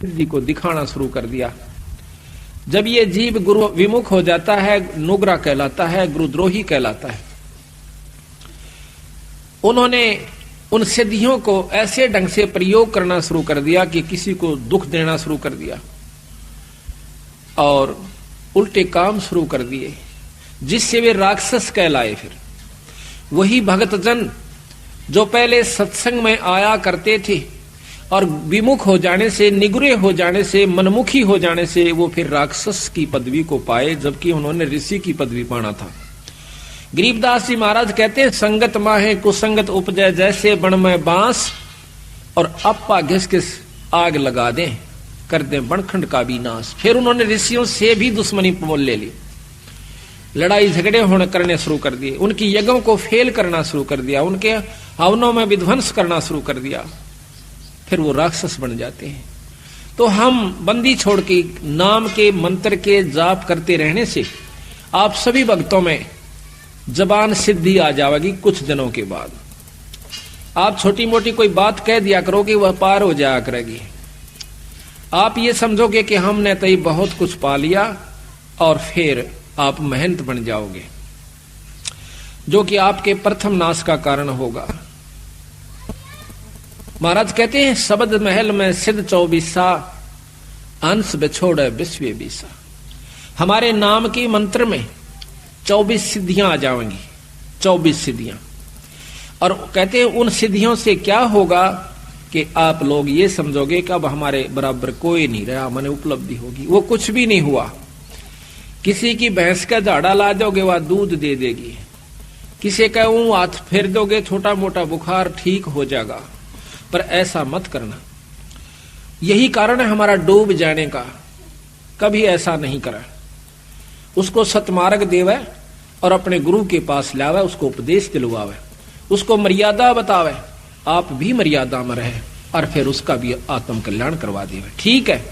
जी को दिखाना शुरू कर दिया। जब ये जीव गुरु विमुख हो जाता है, नुग्रा कहलाता है, गुरुद्रोही कहलाता है। उन्होंने उन सिद्धियों को ऐसे ढंग से प्रयोग करना शुरू कर दिया कि किसी को दुख देना शुरू कर दिया और उल्टे काम शुरू कर दिए, जिससे वे राक्षस कहलाए। फिर वही भक्तजन जो पहले सत्संग में आया करते थे और विमुख हो जाने से, निगुरे हो जाने से, मनमुखी हो जाने से वो फिर राक्षस की पदवी को पाए, जबकि उन्होंने ऋषि की पदवी पाना था। गरीबदास जी महाराज कहते हैं, संगत माहे कुसंगत उपजय, जैसे बण में बांस और अप्पा घिस घिस आग लगा दें, कर दें बनखंड का भी नाश। फिर उन्होंने ऋषियों से भी दुश्मनी मोल ले ली, लड़ाई झगड़े होने करने शुरू कर दिए, उनकी यज्ञों को फेल करना शुरू कर दिया, उनके हवनों में विध्वंस करना शुरू कर दिया। फिर वो राक्षस बन जाते हैं। तो हम बंदी छोड़ के नाम के मंत्र के जाप करते रहने से आप सभी भक्तों में जबान सिद्धि आ जाएगी। कुछ दिनों के बाद आप छोटी मोटी कोई बात कह दिया करोगे, वह पार हो जाया करेगी। आप ये समझोगे कि हमने तो बहुत कुछ पा लिया और फिर आप महंत बन जाओगे, जो कि आपके प्रथम नाश का कारण होगा। महाराज कहते हैं, शब्द महल में सिद्ध 24 अंश बिछोड़े विश्व बीसा। हमारे नाम के मंत्र में 24 सिद्धियां आ जाएंगी, 24 सिद्धियां। और कहते हैं उन सिद्धियों से क्या होगा कि आप लोग ये समझोगे कि अब हमारे बराबर कोई नहीं रहा, मैंने उपलब्धि होगी। वो कुछ भी नहीं हुआ। किसी की भैंस का झाड़ा ला दोगे, वह दूध दे देगी। किसी का हाथ फेर दोगे, छोटा मोटा बुखार ठीक हो जाएगा। पर ऐसा मत करना। यही कारण है हमारा डूब जाने का। कभी ऐसा नहीं करा। उसको सतमार्ग देवे और अपने गुरु के पास लावे, उसको उपदेश दिलवावे, उसको मर्यादा बतावे, आप भी मर्यादा में रहे और फिर उसका भी आत्म कल्याण करवा देवे। ठीक है,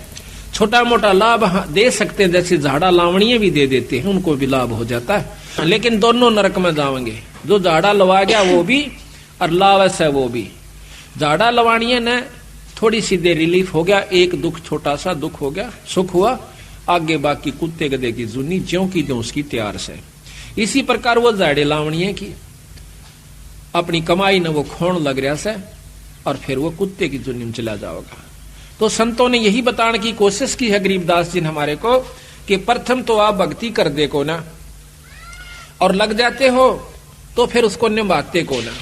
छोटा मोटा लाभ दे सकते हैं, जैसे झाड़ा लावणीय भी दे देते हैं, उनको भी लाभ हो जाता है। लेकिन दोनों नरक में जाएंगे। जो झाड़ा लवा गया वो भी और लावस है वो भी। झाड़ा लवाणिये ने थोड़ी सी देर रिलीफ हो गया, एक दुख, छोटा सा दुख हो गया, सुख हुआ, आगे बाकी कुत्ते गधे की जुनी ज्यों की त्यों उसकी तैयार से। इसी प्रकार वो झाड़े लावणिये की अपनी कमाई ने वो खोण लग रहा से और फिर वो कुत्ते की जुनी में चला जाएगा। तो संतों ने यही बताने की कोशिश की है गरीबदास जी ने हमारे को कि प्रथम तो आप भक्ति कर दे को ना, और लग जाते हो तो फिर उसको निभाते को ना।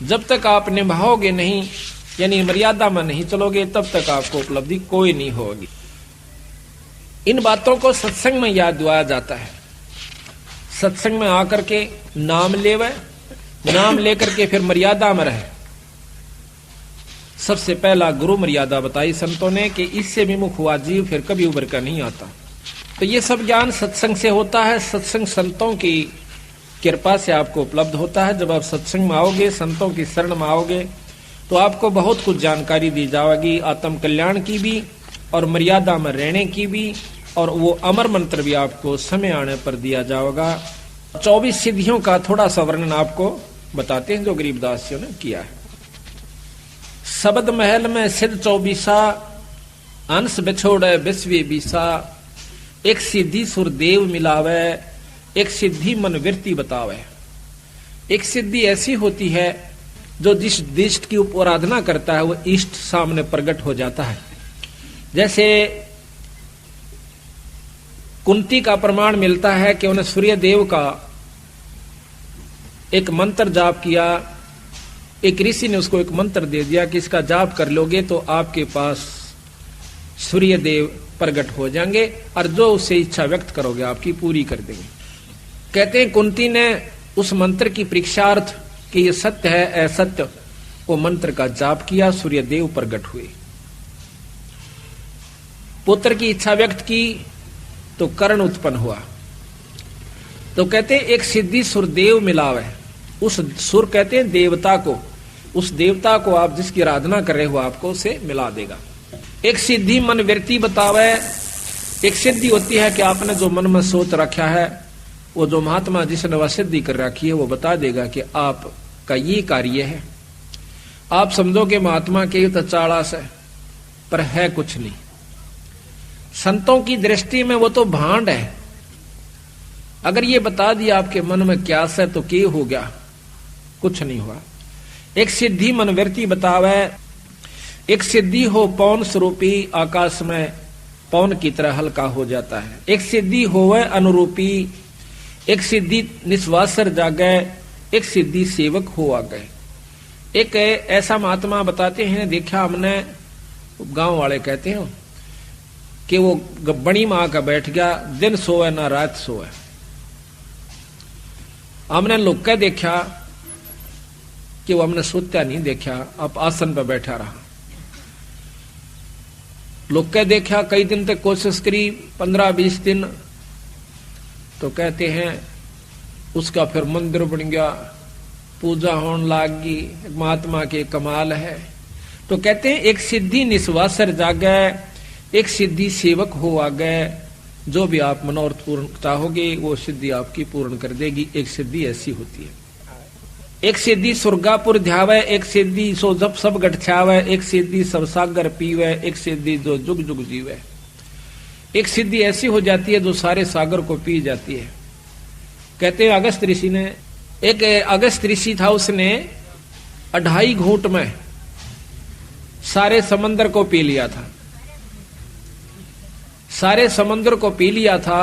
जब तक आप निभाओगे नहीं, यानी मर्यादा में नहीं चलोगे, तब तक आपको उपलब्धि कोई नहीं होगी। इन बातों को सत्संग में याद दिलाया जाता है। सत्संग में आकर के नाम लेवे, नाम लेकर के फिर मर्यादा में रहे। सबसे पहला गुरु मर्यादा बताई संतों ने कि इससे विमुख हुआ जीव फिर कभी उभर कर नहीं आता। तो ये सब ज्ञान सत्संग से होता है। सत्संग संतों की कृपा से आपको उपलब्ध होता है। जब आप सत्संग में आओगे, संतों की शरण में आओगे, तो आपको बहुत कुछ जानकारी दी जाएगी, आत्म कल्याण की भी और मर्यादा में रहने की भी, और वो अमर मंत्र भी आपको समय आने पर दिया जाएगा। 24 सिद्धियों का थोड़ा सा वर्णन आपको बताते हैं जो गरीबदास जी ने किया है। शब्द महल में सिद्ध 24 अंश बिछोड़े विश्व बीसा, एक सिद्धि सुरदेव मिलावे, एक सिद्धि मनवृत्ति बतावे। एक सिद्धि ऐसी होती है जो जिस इष्ट की आराधना करता है वो इष्ट सामने प्रकट हो जाता है। जैसे कुंती का प्रमाण मिलता है कि उन्हें सूर्य देव का एक मंत्र जाप किया। एक ऋषि ने उसको एक मंत्र दे दिया कि इसका जाप कर लोगे तो आपके पास सूर्य देव प्रकट हो जाएंगे और जो उससे इच्छा व्यक्त करोगे आपकी पूरी कर देंगे। कहते हैं कुंती ने उस मंत्र की परीक्षार्थ कि ये सत्य है असत्य, वो मंत्र का जाप किया, सूर्य देव प्रकट हुए। पुत्र की इच्छा व्यक्त की तो कर्ण उत्पन्न हुआ। तो कहते हैं एक सिद्धि सुरदेव मिलावे। उस सुर कहते हैं देवता को, उस देवता को आप जिसकी आराधना कर रहे हो आपको उसे मिला देगा। एक सिद्धि मनवृत्ति बतावे। एक सिद्धि होती है कि आपने जो मन में सोच रखा है, वो जो महात्मा जिसने वह सिद्धि कर रखी है वो बता देगा कि आपका ये कार्य है। आप समझो कि महात्मा के तो चाड़ास है, पर है कुछ नहीं। संतों की दृष्टि में वो तो भांड है। अगर ये बता दिया आपके मन में क्या है तो क्या हो गया, कुछ नहीं हुआ। एक सिद्धि मनवर्ती बतावे, एक सिद्धि हो पौन स्वरूपी आकाश में पौन की तरह हल्का हो जाता है। एक सिद्धि होवे अनुरूपी, एक सिद्धि निस्वासर जागे, एक सिद्धि सेवक हो आ गए। एक ऐसा महात्मा बताते हैं, देखा हमने, गांव वाले कहते हैं कि वो बड़ी मां का बैठ गया, दिन सोए ना रात सोए। हमने लोग के देखा कि वो हमने सोता नहीं देखा, अब आसन पर बैठा रहा। लोग के देखा कई दिन तक कोशिश करी, 15-20 दिन, तो कहते हैं उसका फिर मंदिर बन गया, पूजा होने लागी, महात्मा के कमाल है। तो कहते हैं एक सिद्धि निस्वासर जागे, एक सिद्धि सेवक हो आ गए। जो भी आप मनोरथ पूर्ण चाहोगे वो सिद्धि आपकी पूर्ण कर देगी। एक सिद्धि ऐसी होती है। एक सिद्धि सुरगापुर ध्यावे, एक सिद्धि सो जब सब गठछावे, एक सिद्धि सब सागर पीवे, एक सिद्धि जो जुग जुग जीवे। एक सिद्धि ऐसी हो जाती है जो सारे सागर को पी जाती है। कहते हैं अगस्त ऋषि ने, एक अगस्त ऋषि था, उसने 2.5 घूंट में सारे समंदर को पी लिया था। सारे समंदर को पी लिया था,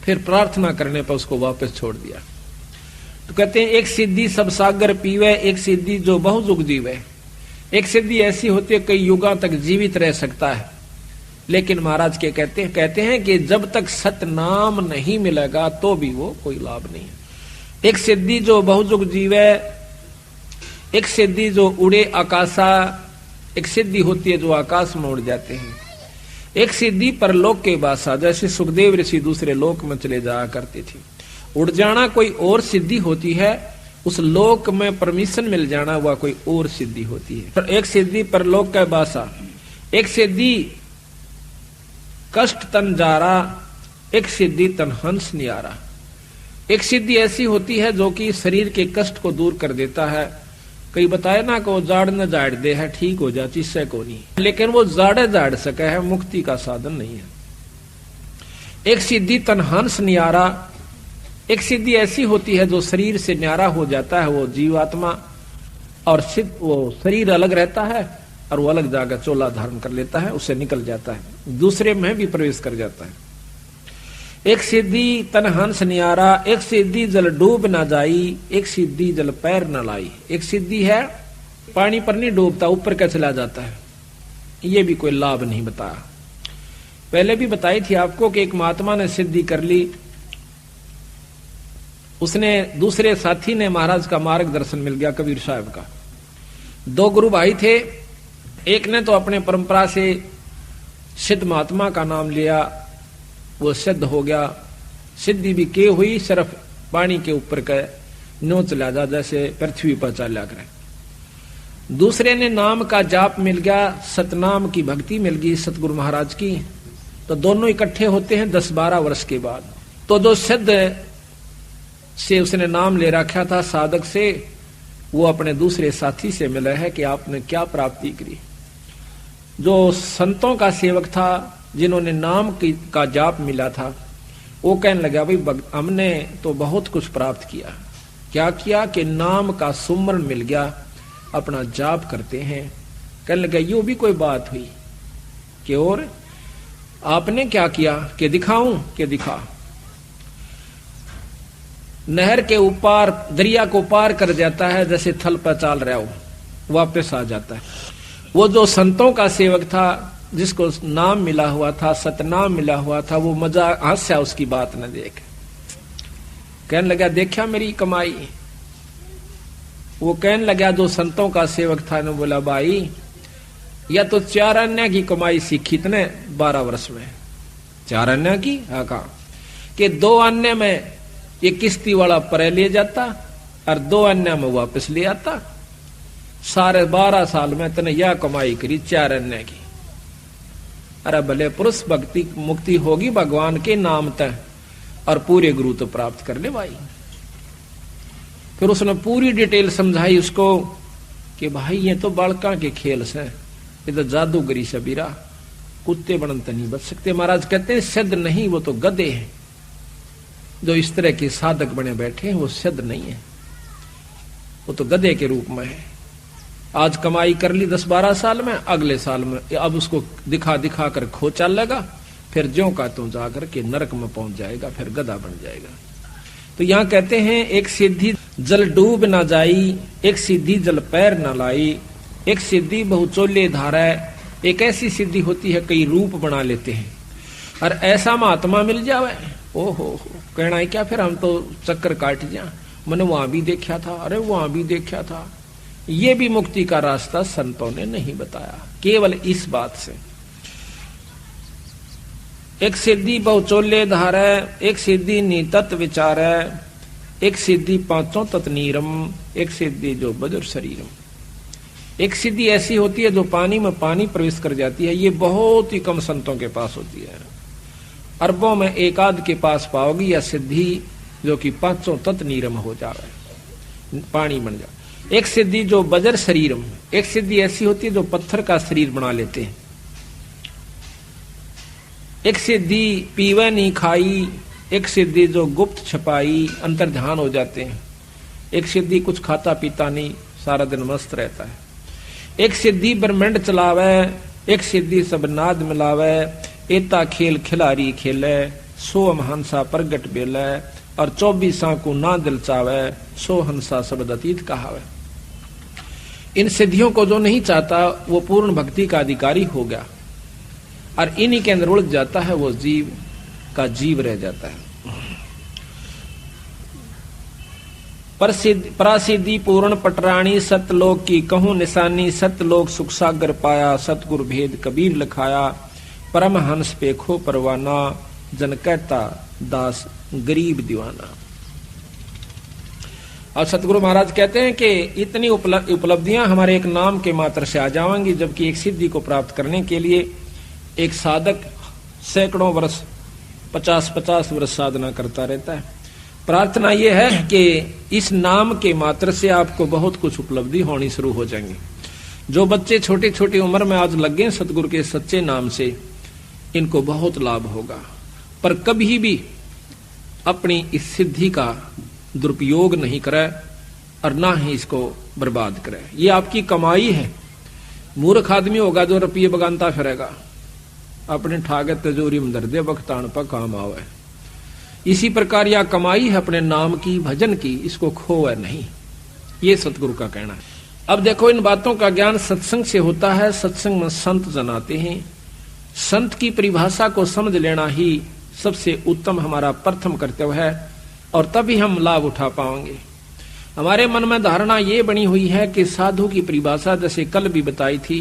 फिर प्रार्थना करने पर उसको वापस छोड़ दिया। तो कहते हैं एक सिद्धि सब सागर पीवे, एक सिद्धि जो बहुयुग जीवे। एक सिद्धि ऐसी होती है कई युगों तक जीवित रह सकता है, लेकिन महाराज के कहते हैं कि जब तक सतनाम नहीं मिलेगा तो भी वो कोई लाभ नहीं है। एक सिद्धि जो बहुयुग जीवे, एक सिद्धि जो उड़े आकाशा, एक सिद्धि होती है जो आकाश में उड़ जाते हैं। एक सिद्धि परलोक के बासा, जैसे सुखदेव ऋषि दूसरे लोक में चले जाया करते थे। उड़ जाना कोई और सिद्धि होती है, उस लोक में परमिशन मिल जाना वह कोई और सिद्धि होती है। एक सिद्धि परलोक का बासा, एक सिद्धि कष्ट तन जारा, एक सिद्धि तन हंस नियारा। एक सिद्धि ऐसी होती है जो कि शरीर के कष्ट को दूर कर देता है। कई बताए ना को जाड़ न जाड़ दे है, ठीक हो जाती इससे को नहीं, लेकिन वो जाड़े जाड़ सके है, मुक्ति का साधन नहीं है। एक सिद्धि तन हंस नियारा, एक सिद्धि ऐसी होती है जो शरीर से न्यारा हो जाता है वो जीवात्मा, और वो शरीर अलग रहता है और वो अलग जाकर चोला धारण कर लेता है, उससे निकल जाता है, दूसरे में भी प्रवेश कर जाता है। एक सिद्धि तन हंस नियारा, एक सिद्धि जल डूब ना जाई, एक सिद्धि जल पैर न लाई। एक सिद्धि है पानी पर नहीं डूबता, ऊपर का चला जाता है, ये भी कोई लाभ नहीं बताया। पहले भी बताई थी आपको कि एक महात्मा ने सिद्धि कर ली, उसने दूसरे साथी ने महाराज का मार्गदर्शन मिल गया, कबीर साहब का। 2 गुरु भाई थे, एक ने तो अपने परंपरा से सिद्ध महात्मा का नाम लिया, वो सिद्ध हो गया, सिद्धि भी के हुई, सिर्फ पानी के ऊपर का नो चला जा, जैसे पृथ्वी पर चला करे। दूसरे ने नाम का जाप मिल गया, सतनाम की भक्ति मिल गई सतगुरु महाराज की। तो दोनों इकट्ठे होते हैं 10-12 वर्ष के बाद। तो जो सिद्ध से उसने नाम ले रखा था साधक से, वो अपने दूसरे साथी से मिला है कि आपने क्या प्राप्ति करी। जो संतों का सेवक था, जिन्होंने नाम का जाप मिला था, वो कहने लगा भाई हमने तो बहुत कुछ प्राप्त किया। क्या किया कि नाम का सुमरण मिल गया, अपना जाप करते हैं। कहने लगा यो भी कोई बात हुई कि और आपने क्या किया कि दिखाऊं कि दिखा। नहर के ऊपर दरिया को पार कर जाता है, जैसे थल पर चाल रहा हो, वापस आ जाता है। वो जो संतों का सेवक था, जिसको नाम मिला हुआ था, सतनाम मिला हुआ था, वो मजा हंसा उसकी बात न देख। कहने लगा देखा मेरी कमाई। वो कहने लगा जो संतों का सेवक था, ने बोला भाई या तो 4 अन्य की कमाई सीखी तने 12 वर्ष में। 4 अन्य की? हाँ, कहा कि 2 अन्य में ये किस्ती वाला परे ले जाता और 2 अन्य में वापस ले आता। सारे 12 साल में तने यह कमाई करी 4 अन्य की। अरे भले पुरुष भक्ति मुक्ति होगी भगवान के नाम तक, और पूरे गुरु तो प्राप्त कर ले भाई। फिर उसने पूरी डिटेल समझाई उसको कि भाई ये तो बालका के खेल से, ये तो जादूगरी सबीरा, कुत्ते बनते नहीं बच सकते। महाराज कहते हैं सिद्ध नहीं, वो तो गधे हैं। जो इस तरह के साधक बने बैठे हैं वो सिद्ध नहीं है, वो तो गधे के रूप में है। आज कमाई कर ली 10-12 साल में, अगले साल में अब उसको दिखा दिखा कर खो चलेगा, फिर ज्यों का त्यों जाकर के नरक में पहुंच जाएगा, फिर गधा बन जाएगा। तो यहां कहते हैं एक सिद्धि जल डूब ना जाई, एक सिद्धि जल पैर न लाई, एक सिद्धि बहुचोले धारा। एक ऐसी सिद्धि होती है कई रूप बना लेते हैं, और ऐसा महात्मा मिल जावे, ओहो कहना है क्या, फिर हम तो चक्कर काट जा, मैंने वहां भी देखा था, अरे वहां भी देखा था। ये भी मुक्ति का रास्ता संतों ने नहीं बताया, केवल इस बात से। एक सिद्धि बहुचोले धारा, एक सिद्धि नितत विचार, एक सिद्धि पांचों तत्नीरम, एक सिद्धि जो बजुर शरीरम। एक सिद्धि ऐसी होती है जो पानी में पानी प्रवेश कर जाती है, ये बहुत ही कम संतों के पास होती है। अरबों में एक आध के पास पाओगी या सिद्धि जो कि पांचों तत्व नीरम हो जावे, पानी बन जाए। एक सिद्धि जो बजर शरीरम, एक सिद्धि ऐसी होती है जो पत्थर का शरीर बना लेते हैं। एक सिद्धि पीवे नहीं खाई, एक सिद्धि जो गुप्त छपाई, अंतर ध्यान हो जाते हैं। एक सिद्धि कुछ खाता पीता नहीं, सारा दिन मस्त रहता है। एक सिद्धि ब्रह्मांड चलावे, एक सिद्धि सब नाद मिलावे, एता खेल खिलारी खेले, सो हंसा प्रगट बेले, और 24 को ना दिल चावे, सो हंसा शब्द अतीत कहावे। इन सिद्धियों को जो नहीं चाहता वो पूर्ण भक्ति का अधिकारी हो गया, और इन्हीं के अंदर उलझ जाता है, वो जीव का जीव रह जाता है। परासिद्धि पूर्ण पटराणी, सतलोक की कहूं निशानी, सतलोक सुख सागर पाया, सतगुरु भेद कबीर लिखाया, परम हंस पेखो परवाना, जन कहता दास गरीब दीवाना। और सतगुरु महाराज कहते हैं कि इतनी उपलब्धियां हमारे एक नाम के मात्र से आ जाएंगी, जबकि एक सिद्धि को प्राप्त करने के लिए एक साधक सैकड़ों वर्ष 50-50 वर्ष साधना करता रहता है। प्रार्थना यह है कि इस नाम के मात्र से आपको बहुत कुछ उपलब्धि होनी शुरू हो जाएंगी। जो बच्चे छोटी छोटी उम्र में आज लग गए सतगुरु के सच्चे नाम से, इनको बहुत लाभ होगा। पर कभी भी अपनी इस सिद्धि का दुरुपयोग नहीं करे और ना ही इसको बर्बाद करे। ये आपकी कमाई है। मूर्ख आदमी होगा जो रुपये बगानता फिरेगा, अपने ठागे तिजोरी में धर दे, बख्तान पर काम आवे। इसी प्रकार यह कमाई है अपने नाम की, भजन की, इसको खोए नहीं, ये सतगुरु का कहना है। अब देखो, इन बातों का ज्ञान सत्संग से होता है। सत्संग में संत जनाते हैं। संत की परिभाषा को समझ लेना ही सबसे उत्तम हमारा प्रथम कर्तव्य है, और तभी हम लाभ उठा पाएंगे। हमारे मन में धारणा ये बनी हुई है कि साधु की परिभाषा जैसे कल भी बताई थी,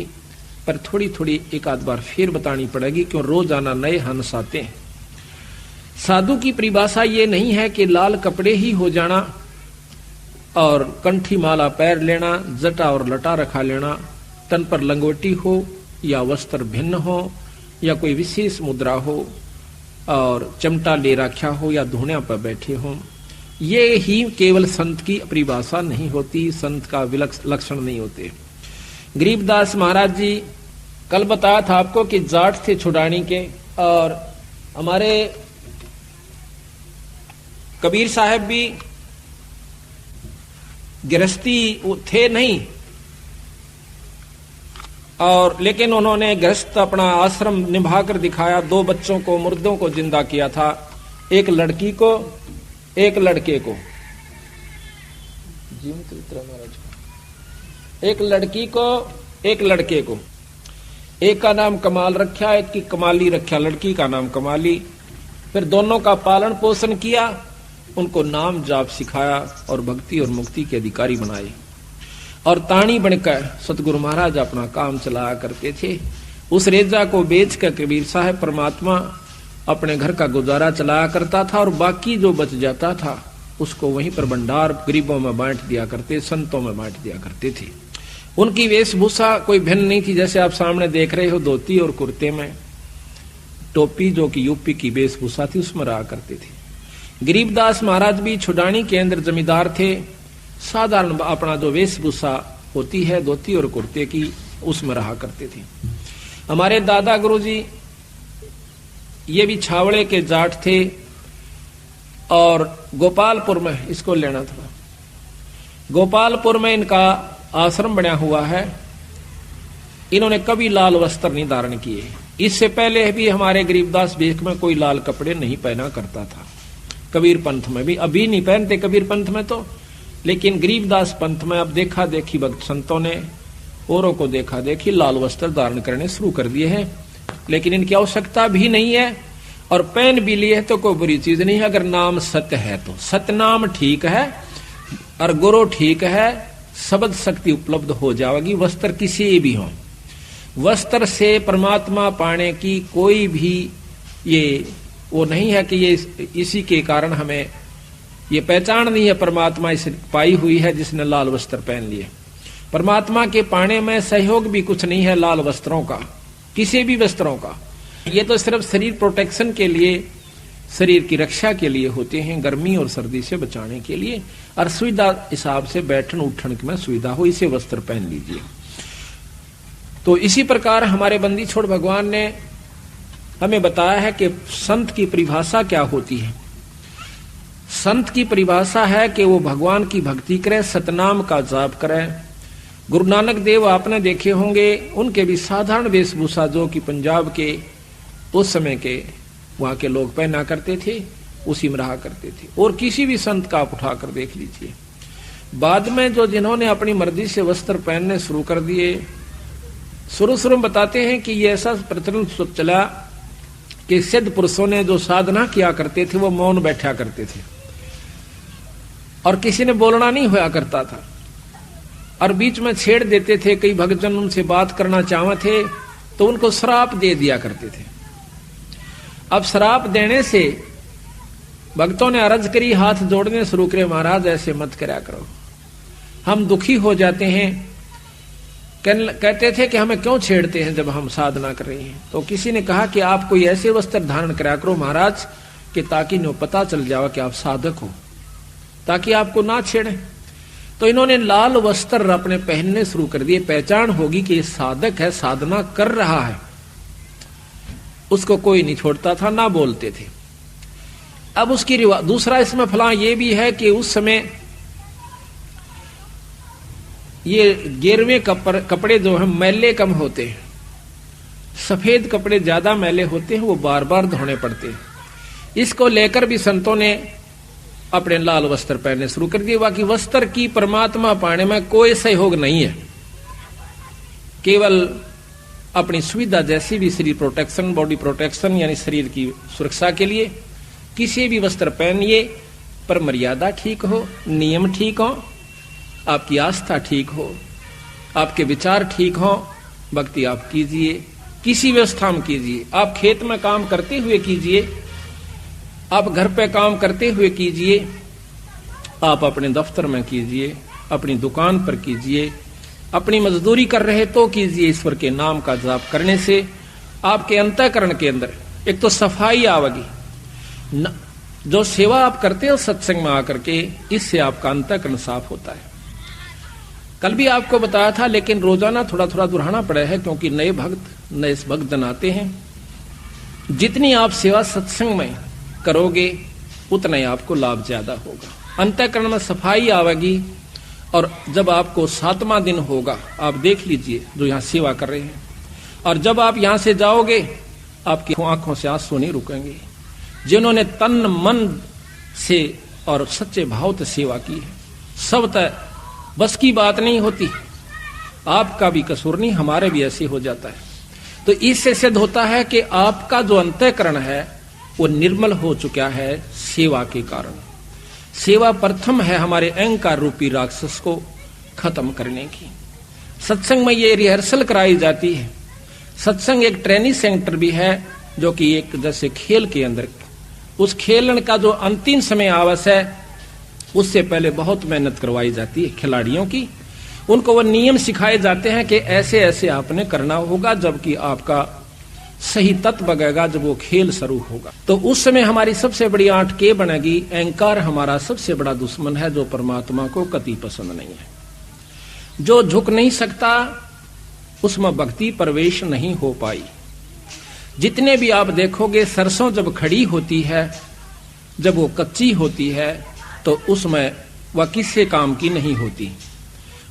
पर थोड़ी थोड़ी एक आध बार फिर बतानी पड़ेगी, क्यों रोजाना नए हंस आते हैं। साधु की परिभाषा ये नहीं है कि लाल कपड़े ही हो जाना और कंठी माला पैर लेना, जटा और लटा रखा लेना, तन पर लंगोटी हो या वस्त्र भिन्न हो या कोई विशेष मुद्रा हो और चिमटा ले रखा हो या धुनिया पर बैठे हो। ये ही केवल संत की परिभाषा नहीं होती, संत का लक्षण नहीं होते। गरीबदास महाराज जी कल बताया था आपको कि जाट थे छुड़ानी के, और हमारे कबीर साहब भी गृहस्थी थे नहीं, और लेकिन उन्होंने गृहस्थ अपना आश्रम निभाकर दिखाया। 2 बच्चों को, मुर्दों को जिंदा किया था, एक लड़की को एक लड़के को, एक लड़की को एक लड़के को। एक का नाम कमाल रखा, एक की कमाली रखा, लड़की का नाम कमाली। फिर दोनों का पालन पोषण किया, उनको नाम जाप सिखाया और भक्ति और मुक्ति के अधिकारी बनाए। और ताणी बनकर सतगुरु महाराज अपना काम चलाया करते थे। उस रेजा को बेचकर कबीर साहब परमात्मा अपने घर का गुजारा चलाया करता था, और बाकी जो बच जाता था उसको वहीं पर भंडार गरीबों में बांट दिया करते, संतों में बांट दिया करते थे। उनकी वेशभूषा कोई भिन्न नहीं थी, जैसे आप सामने देख रहे हो, धोती और कुर्ते में टोपी जो कि यूपी की वेशभूषा थी उसमें रहा करते थे। गरीबदास महाराज भी छुड़ानी के अंदर जमींदार थे। साधारण अपना जो वेशभूषा होती है धोती और कुर्ते की, उसमें रहा करते थे। हमारे दादा गुरुजी ये भी छावड़े के जाट थे और गोपालपुर में इसको लेना था। गोपालपुर में इनका आश्रम बना हुआ है। इन्होंने कभी लाल वस्त्र नहीं धारण किए। इससे पहले भी हमारे गरीबदास बेख में कोई लाल कपड़े नहीं पहना करता था। कबीर पंथ में भी अभी नहीं पहनते कबीर पंथ में तो, लेकिन गरीबदास पंथ में अब देखा देखी भक्त संतों ने औरों को देखा देखी लाल वस्त्र धारण करने शुरू कर दिए हैं। लेकिन इनकी आवश्यकता भी नहीं है और पहन भी लिए तो कोई बुरी चीज नहीं है अगर नाम सत्य है तो। सतनाम ठीक है और गुरु ठीक है, शब्द शक्ति उपलब्ध हो जाएगी। वस्त्र किसी भी हो, वस्त्र से परमात्मा पाने की कोई भी ये वो नहीं है कि ये इसी के कारण हमें ये पहचान नहीं है परमात्मा इसे पाई हुई है जिसने लाल वस्त्र पहन लिए। परमात्मा के पाने में सहयोग भी कुछ नहीं है लाल वस्त्रों का, किसी भी वस्त्रों का। ये तो सिर्फ शरीर प्रोटेक्शन के लिए, शरीर की रक्षा के लिए होते हैं, गर्मी और सर्दी से बचाने के लिए, और सुविधा हिसाब से बैठन उठन में सुविधा हो इसे वस्त्र पहन लीजिए। तो इसी प्रकार हमारे बंदी छोड़ भगवान ने हमें बताया है कि संत की परिभाषा क्या होती है। संत की परिभाषा है कि वो भगवान की भक्ति करे, सतनाम का जाप करे। गुरु नानक देव आपने देखे होंगे, उनके भी साधारण वेशभूषा जो कि पंजाब के उस समय के वहां के लोग पहना करते थे उसी में रहा करते थे। और किसी भी संत का आप उठाकर देख लीजिए, बाद में जो जिन्होंने अपनी मर्जी से वस्त्र पहनने शुरू कर दिए, शुरू में बताते हैं कि ये ऐसा प्रचलन चला कि सिद्ध पुरुषों ने जो साधना किया करते थे वो मौन बैठा करते थे और किसी ने बोलना नहीं होया करता था और बीच में छेड़ देते थे। कई भक्तजन उनसे बात करना चाहते थे तो उनको श्राप दे दिया करते थे। अब श्राप देने से भक्तों ने अर्ज करी, हाथ जोड़ने शुरू करे, महाराज ऐसे मत करया करो, हम दुखी हो जाते हैं। कहते थे कि हमें क्यों छेड़ते हैं जब हम साधना कर रहे हैं। तो किसी ने कहा कि आप कोई ऐसे वस्त्र धारण करा करो महाराज कि ताकि नो पता चल जाए कि आप साधक हो, ताकि आपको ना छेड़े। तो इन्होंने लाल वस्त्र अपने पहनने शुरू कर दिए। पहचान होगी कि ये साधक है, साधना कर रहा है। उसको कोई नहीं छोड़ता था, ना बोलते थे। अब उसकी दूसरा इसमें फला ये भी है कि उस समय ये गेरवे कपड़े जो है मैले कम होते हैं, सफेद कपड़े ज्यादा मैले होते हैं, वो बार बार धोने पड़ते हैं। इसको लेकर भी संतों ने अपने लाल वस्त्र पहनने शुरू कर दिए। बाकी वस्त्र की परमात्मा पाने में कोई सहयोग नहीं है, केवल अपनी सुविधा जैसी भी शरीर प्रोटेक्शन, बॉडी प्रोटेक्शन यानी शरीर की सुरक्षा के लिए किसी भी वस्त्र पहनिए, पर मर्यादा ठीक हो, नियम ठीक हो, आपकी आस्था ठीक हो, आपके विचार ठीक हो, भक्ति आप कीजिए, किसी व्यवस्था में कीजिए। आप खेत में काम करते हुए कीजिए, आप घर पे काम करते हुए कीजिए, आप अपने दफ्तर में कीजिए, अपनी दुकान पर कीजिए, अपनी मजदूरी कर रहे तो कीजिए। ईश्वर के नाम का जाप करने से आपके अंतःकरण के अंदर एक तो सफाई आवेगी। जो सेवा आप करते हो सत्संग में आकर के, इससे आपका अंतःकरण साफ होता है। कल भी आपको बताया था, लेकिन रोजाना थोड़ा थोड़ा दोहराना पड़ा है क्योंकि नए भक्तजन आते हैं। जितनी आप सेवा सत्संग में करोगे उतना ही आपको लाभ ज्यादा होगा, अंतःकरण में सफाई आवेगी। और जब आपको 7वां दिन होगा, आप देख लीजिए जो यहाँ सेवा कर रहे हैं, और जब आप यहाँ से जाओगे आपकी आंखों से आंसू नहीं रुकेंगे। जिन्होंने तन मन से और सच्चे भाव से सेवा की है, सब तय बस की बात नहीं होती। आपका भी कसूर नहीं, हमारे भी ऐसे हो जाता है। तो इससे सिद्ध होता है कि आपका जो अंतःकरण है वो निर्मल हो चुका है सेवा के कारण। सेवा प्रथम है हमारे अहंकार रूपी राक्षस को खत्म करने की। सत्संग में ये रिहर्सल कराई जाती है। सत्संग एक ट्रेनिंग सेंटर भी है, जो कि एक जैसे खेल के अंदर, उस खेलन का जो अंतिम समय आवश्यक है उससे पहले बहुत मेहनत करवाई जाती है खिलाड़ियों की। उनको वो नियम सिखाए जाते हैं कि ऐसे ऐसे आपने करना होगा, जबकि आपका सही तत्व बगेगा जब वो खेल शुरू होगा। तो उस समय हमारी सबसे बड़ी आंट के बनेगी, अहंकार हमारा सबसे बड़ा दुश्मन है, जो परमात्मा को कति पसंद नहीं है। जो झुक नहीं सकता उसमें भक्ति प्रवेश नहीं हो पाई। जितने भी आप देखोगे सरसों जब खड़ी होती है, जब वो कच्ची होती है, तो उसमें वह किसी काम की नहीं होती।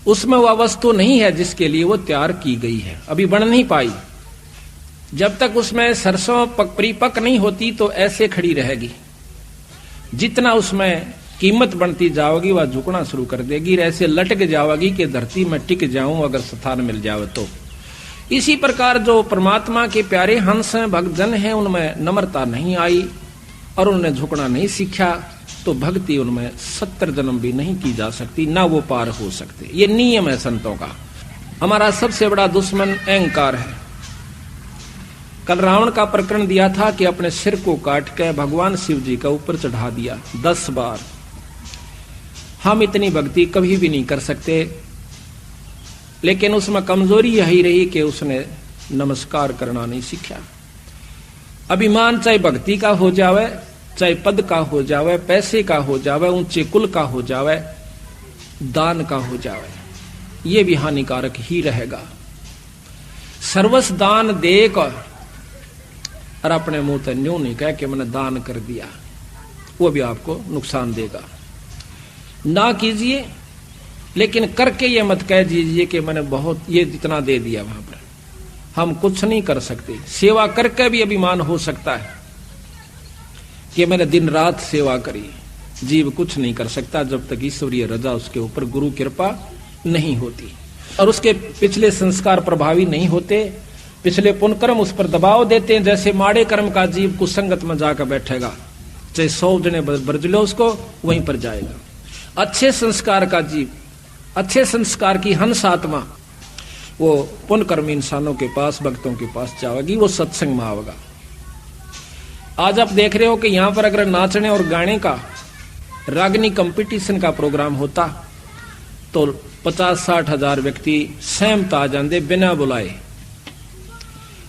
उसमें वह वस्तु नहीं है जिसके लिए वो तैयार की गई है, अभी बन नहीं पाई। जब तक उसमें सरसों परिपक्व नहीं होती तो ऐसे खड़ी रहेगी। जितना उसमें कीमत बढ़ती जाओगी वह झुकना शुरू कर देगी, ऐसे लटक जाओगी कि धरती में टिक जाऊं अगर स्थान मिल जावे तो। इसी प्रकार जो परमात्मा के प्यारे हंस हैं, भक्तजन हैं, उनमें नम्रता नहीं आई और उन्होंने झुकना नहीं सीखा, तो भक्ति उनमें 70 जन्म भी नहीं की जा सकती, ना वो पार हो सकते। ये नियम है संतों का। हमारा सबसे बड़ा दुश्मन अहंकार है। कल रावण का प्रकरण दिया था कि अपने सिर को काट के भगवान शिव जी का ऊपर चढ़ा दिया 10 बार। हम इतनी भक्ति कभी भी नहीं कर सकते, लेकिन उसमें कमजोरी यही रही कि उसने नमस्कार करना नहीं सीखा। अभिमान चाहे भक्ति का हो जावे, चाहे पद का हो जावे, पैसे का हो जावे, ऊंचे कुल का हो जावे, दान का हो जावे, ये भी हानिकारक ही रहेगा। सर्वस्व दान देक और अपने मुंह से न्यू नहीं कह कि मैंने दान कर दिया, वो भी आपको नुकसान देगा। ना कीजिए, लेकिन करके ये मत कह दीजिए कि मैंने बहुत ये जितना दे दिया। वहां पर हम कुछ नहीं कर सकते। सेवा करके भी अभिमान हो सकता है कि मैंने दिन रात सेवा करी। जीव कुछ नहीं कर सकता जब तक ईश्वरीय रजा उसके ऊपर गुरु कृपा नहीं होती और उसके पिछले संस्कार प्रभावी नहीं होते, पिछले पुण्यकर्म उस पर दबाव देते हैं। जैसे माड़े कर्म का जीव कुसंगत में जाकर बैठेगा, चाहे 100 जने बरज लो उसको, वहीं पर जाएगा। अच्छे संस्कार का जीव, अच्छे संस्कार की हंस आत्मा, वो पुण्यकर्मी इंसानों के पास, भक्तों के पास जाएगी, वो सत्संग में आवेगा। आज आप देख रहे हो कि यहां पर अगर नाचने और गाने का रागनी कंपटीशन का प्रोग्राम होता तो 50-60 हजार व्यक्ति सहमत आ जाते बिना बुलाए।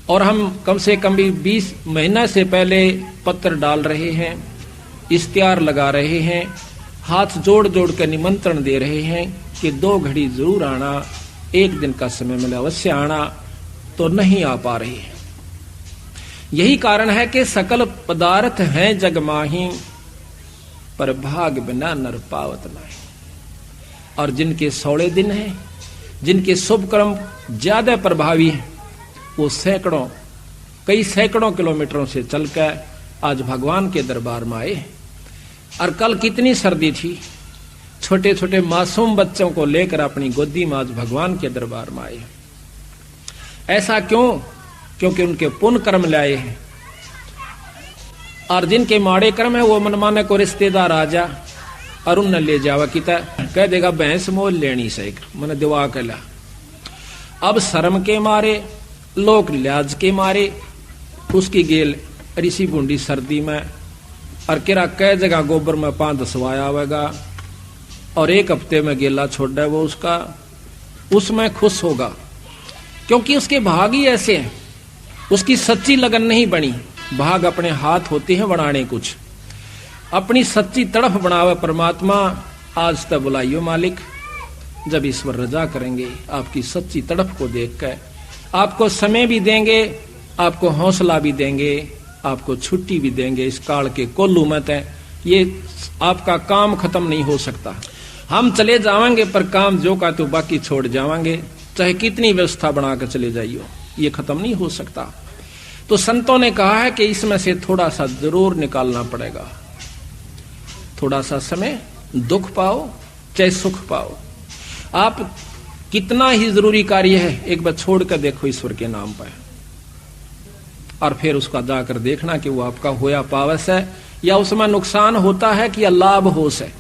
और हम कम से कम भी 20 महीना से पहले पत्र डाल रहे हैं, इश्तिहार लगा रहे हैं, हाथ जोड़ जोड़ कर निमंत्रण दे रहे हैं कि 2 घड़ी जरूर आना, 1 दिन का समय मिले अवश्य आना, तो नहीं आ पा रही है। यही कारण है कि सकल पदार्थ हैं जग माही, पर भाग बिना नर पावत नहीं। और जिनके 16 दिन हैं, जिनके शुभ कर्म ज्यादा प्रभावी हैं, वो कई सैकड़ों किलोमीटरों से चलकर आज भगवान के दरबार में आए। और कल कितनी सर्दी थी, छोटे छोटे मासूम बच्चों को लेकर अपनी गोदी में आज भगवान के दरबार में आए। ऐसा क्यों? क्योंकि उनके पुण्य कर्म लाए हैं। और जिनके माड़े कर्म है वो मनमाने को रिश्तेदार आ जा और उन ले जावा कि कह देगा भैंस मोल लेनी से मैंने दिवा कर ला। अब शर्म के मारे, लोक लिहाज के मारे उसकी गेल ऋषि बूंदी सर्दी में और किरा कह जगह गोबर में 5-10 आवेगा और 1 हफ्ते में गेला छोड़ दे वो उसका, उसमें खुश होगा क्योंकि उसके भाग ही ऐसे हैं। उसकी सच्ची लगन नहीं बनी, भाग अपने हाथ होते हैं बनाने कुछ। अपनी सच्ची तड़फ बनावे परमात्मा, आज तक बुलाइयो मालिक। जब ईश्वर रजा करेंगे आपकी सच्ची तड़फ को देखकर आपको समय भी देंगे, आपको हौसला भी देंगे, आपको छुट्टी भी देंगे। इस काल के कोल्लू मत है, ये आपका काम खत्म नहीं हो सकता। हम चले जाएंगे पर काम जो का तो बाकी छोड़ जाएंगे, चाहे कितनी व्यवस्था बनाकर चले जाइयो, ये खत्म नहीं हो सकता। तो संतों ने कहा है कि इसमें से थोड़ा सा जरूर निकालना पड़ेगा। थोड़ा सा समय दुख पाओ चाहे सुख पाओ, आप कितना ही जरूरी कार्य है एक बार छोड़ कर देखो ईश्वर के नाम पर, और फिर उसका जाकर देखना कि वो आपका होया पावस है या उसमें नुकसान होता है कि लाभ होश है।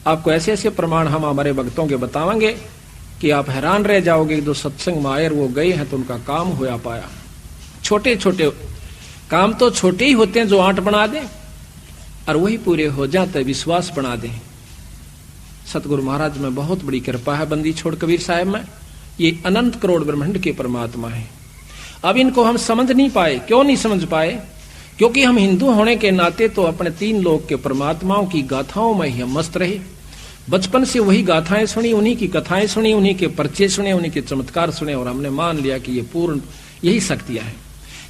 आपको ऐसे ऐसे प्रमाण हम हमारे भक्तों के बताएंगे कि आप हैरान रह जाओगे। जो सत्संग मायर वो गए हैं तो उनका काम होया पाया। छोटे छोटे काम तो छोटे ही होते हैं जो आंट बना दें, और वही पूरे हो जाते विश्वास बना दें। सतगुरु महाराज में बहुत बड़ी कृपा है, बंदी छोड़ कबीर साहब में। ये अनंत करोड़ ब्रह्मांड के परमात्मा है। अब इनको हम समझ नहीं पाए। क्यों नहीं समझ पाए? क्योंकि हम हिंदू होने के नाते तो अपने 3 लोक के परमात्माओं की गाथाओं में ही हम मस्त रहे। बचपन से वही गाथाएं सुनी, उन्हीं की कथाएं सुनी, उन्हीं के परिचय सुने, उन्हीं के चमत्कार सुने और हमने मान लिया कि ये पूर्ण यही शक्तियां हैं।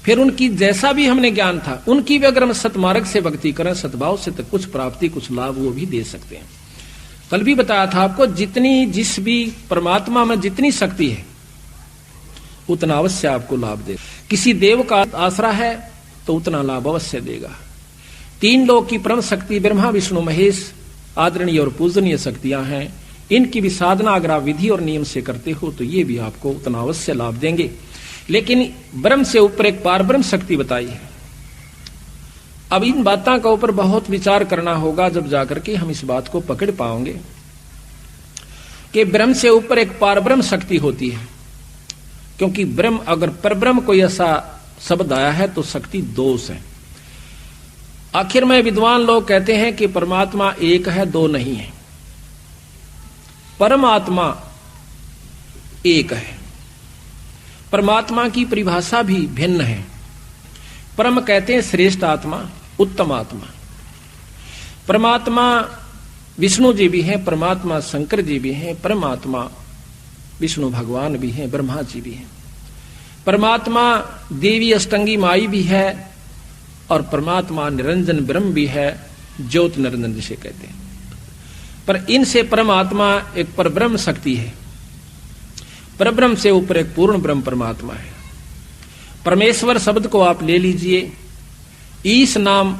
फिर उनकी जैसा भी हमने ज्ञान था, उनकी भी अगर हम सतमार्ग से भक्ति करें, सद्भाव से, तो कुछ प्राप्ति, कुछ लाभ वो भी दे सकते हैं। कल भी बताया था आपको, जितनी जिस भी परमात्मा में जितनी शक्ति है उतना अवश्य आपको लाभ दे। किसी देव का आसरा है तो उतना लाभ अवश्य देगा। 3 लोक की परम शक्ति ब्रह्मा विष्णु महेश आदरणीय और पूजनीय शक्तियां हैं। इनकी भी साधना अगर आप विधि और नियम से करते हो तो ये भी आपको उतना अवश्य लाभ देंगे। लेकिन ब्रह्म से ऊपर एक पारब्रह्म शक्ति बताई है। अब इन बातों का ऊपर बहुत विचार करना होगा, जब जाकर के हम इस बात को पकड़ पाएंगे कि ब्रह्म से ऊपर एक पारब्रह्म शक्ति होती है। क्योंकि ब्रह्म, अगर परब्रह्म कोई ऐसा शब्द आया है तो शक्ति दोष है। आखिर में विद्वान लोग कहते हैं कि परमात्मा एक है, 2 नहीं है। परमात्मा एक है। परमात्मा की परिभाषा भी भिन्न है। परम कहते हैं श्रेष्ठ आत्मा, उत्तम आत्मा। परमात्मा विष्णु जी भी हैं, परमात्मा शंकर जी भी हैं, परमात्मा विष्णु भगवान भी हैं, ब्रह्मा जी भी हैं। परमात्मा देवी अष्टंगी माई भी है और परमात्मा निरंजन ब्रह्म भी है, ज्योत निरंजन जिसे कहते हैं। पर इनसे परमात्मा एक परब्रह्म शक्ति है। परब्रह्म से ऊपर एक पूर्ण ब्रह्म परमात्मा है। परमेश्वर शब्द को आप ले लीजिए, ईश नाम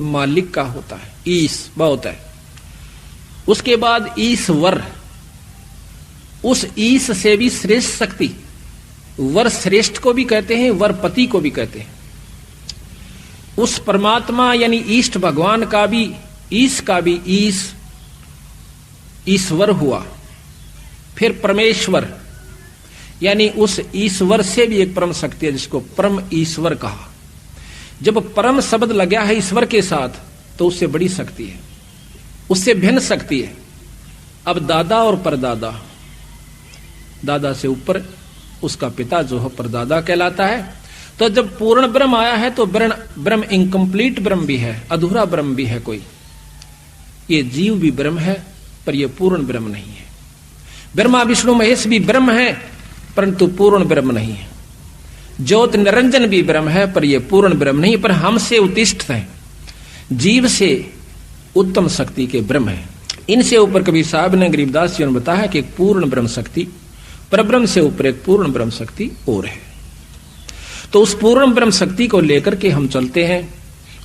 मालिक का होता है, ईश बहुत है। उसके बाद ईश्वर, उस ईश से भी श्रेष्ठ शक्ति, वर श्रेष्ठ को भी कहते हैं, वर पति को भी कहते हैं। उस परमात्मा यानी ईष्ट भगवान का भी, ईश का भी ईश ईश्वर हुआ। फिर परमेश्वर यानी उस ईश्वर से भी एक परम शक्ति है जिसको परम ईश्वर कहा। जब परम शब्द लगा है ईश्वर के साथ तो उससे बड़ी शक्ति है, उससे भिन्न शक्ति है। अब दादा और परदादा, दादा से ऊपर उसका पिता जो है परदादा कहलाता है। तो जब पूर्ण ब्रह्म आया है तो ब्रह्म इनकम्प्लीट ब्रह्म भी है, अधूरा ब्रह्म भी है कोई। ये जीव भी ब्रह्म है पर यह पूर्ण ब्रह्म नहीं है। ब्रह्मा विष्णु महेश भी ब्रह्म है परंतु पूर्ण ब्रह्म नहीं है। ज्योत निरंजन भी ब्रह्म है पर यह पूर्ण ब्रह्म नहीं, पर हमसे उत्तिष्ठ है, जीव से उत्तम शक्ति के ब्रह्म है। इनसे ऊपर कबीर साहब ने, गरीबदास जी ने बताया कि एक पूर्ण ब्रह्म शक्ति, परब्रह्म से ऊपर एक पूर्ण ब्रह्म शक्ति और है। तो उस पूर्ण ब्रह्म शक्ति को लेकर के हम चलते हैं।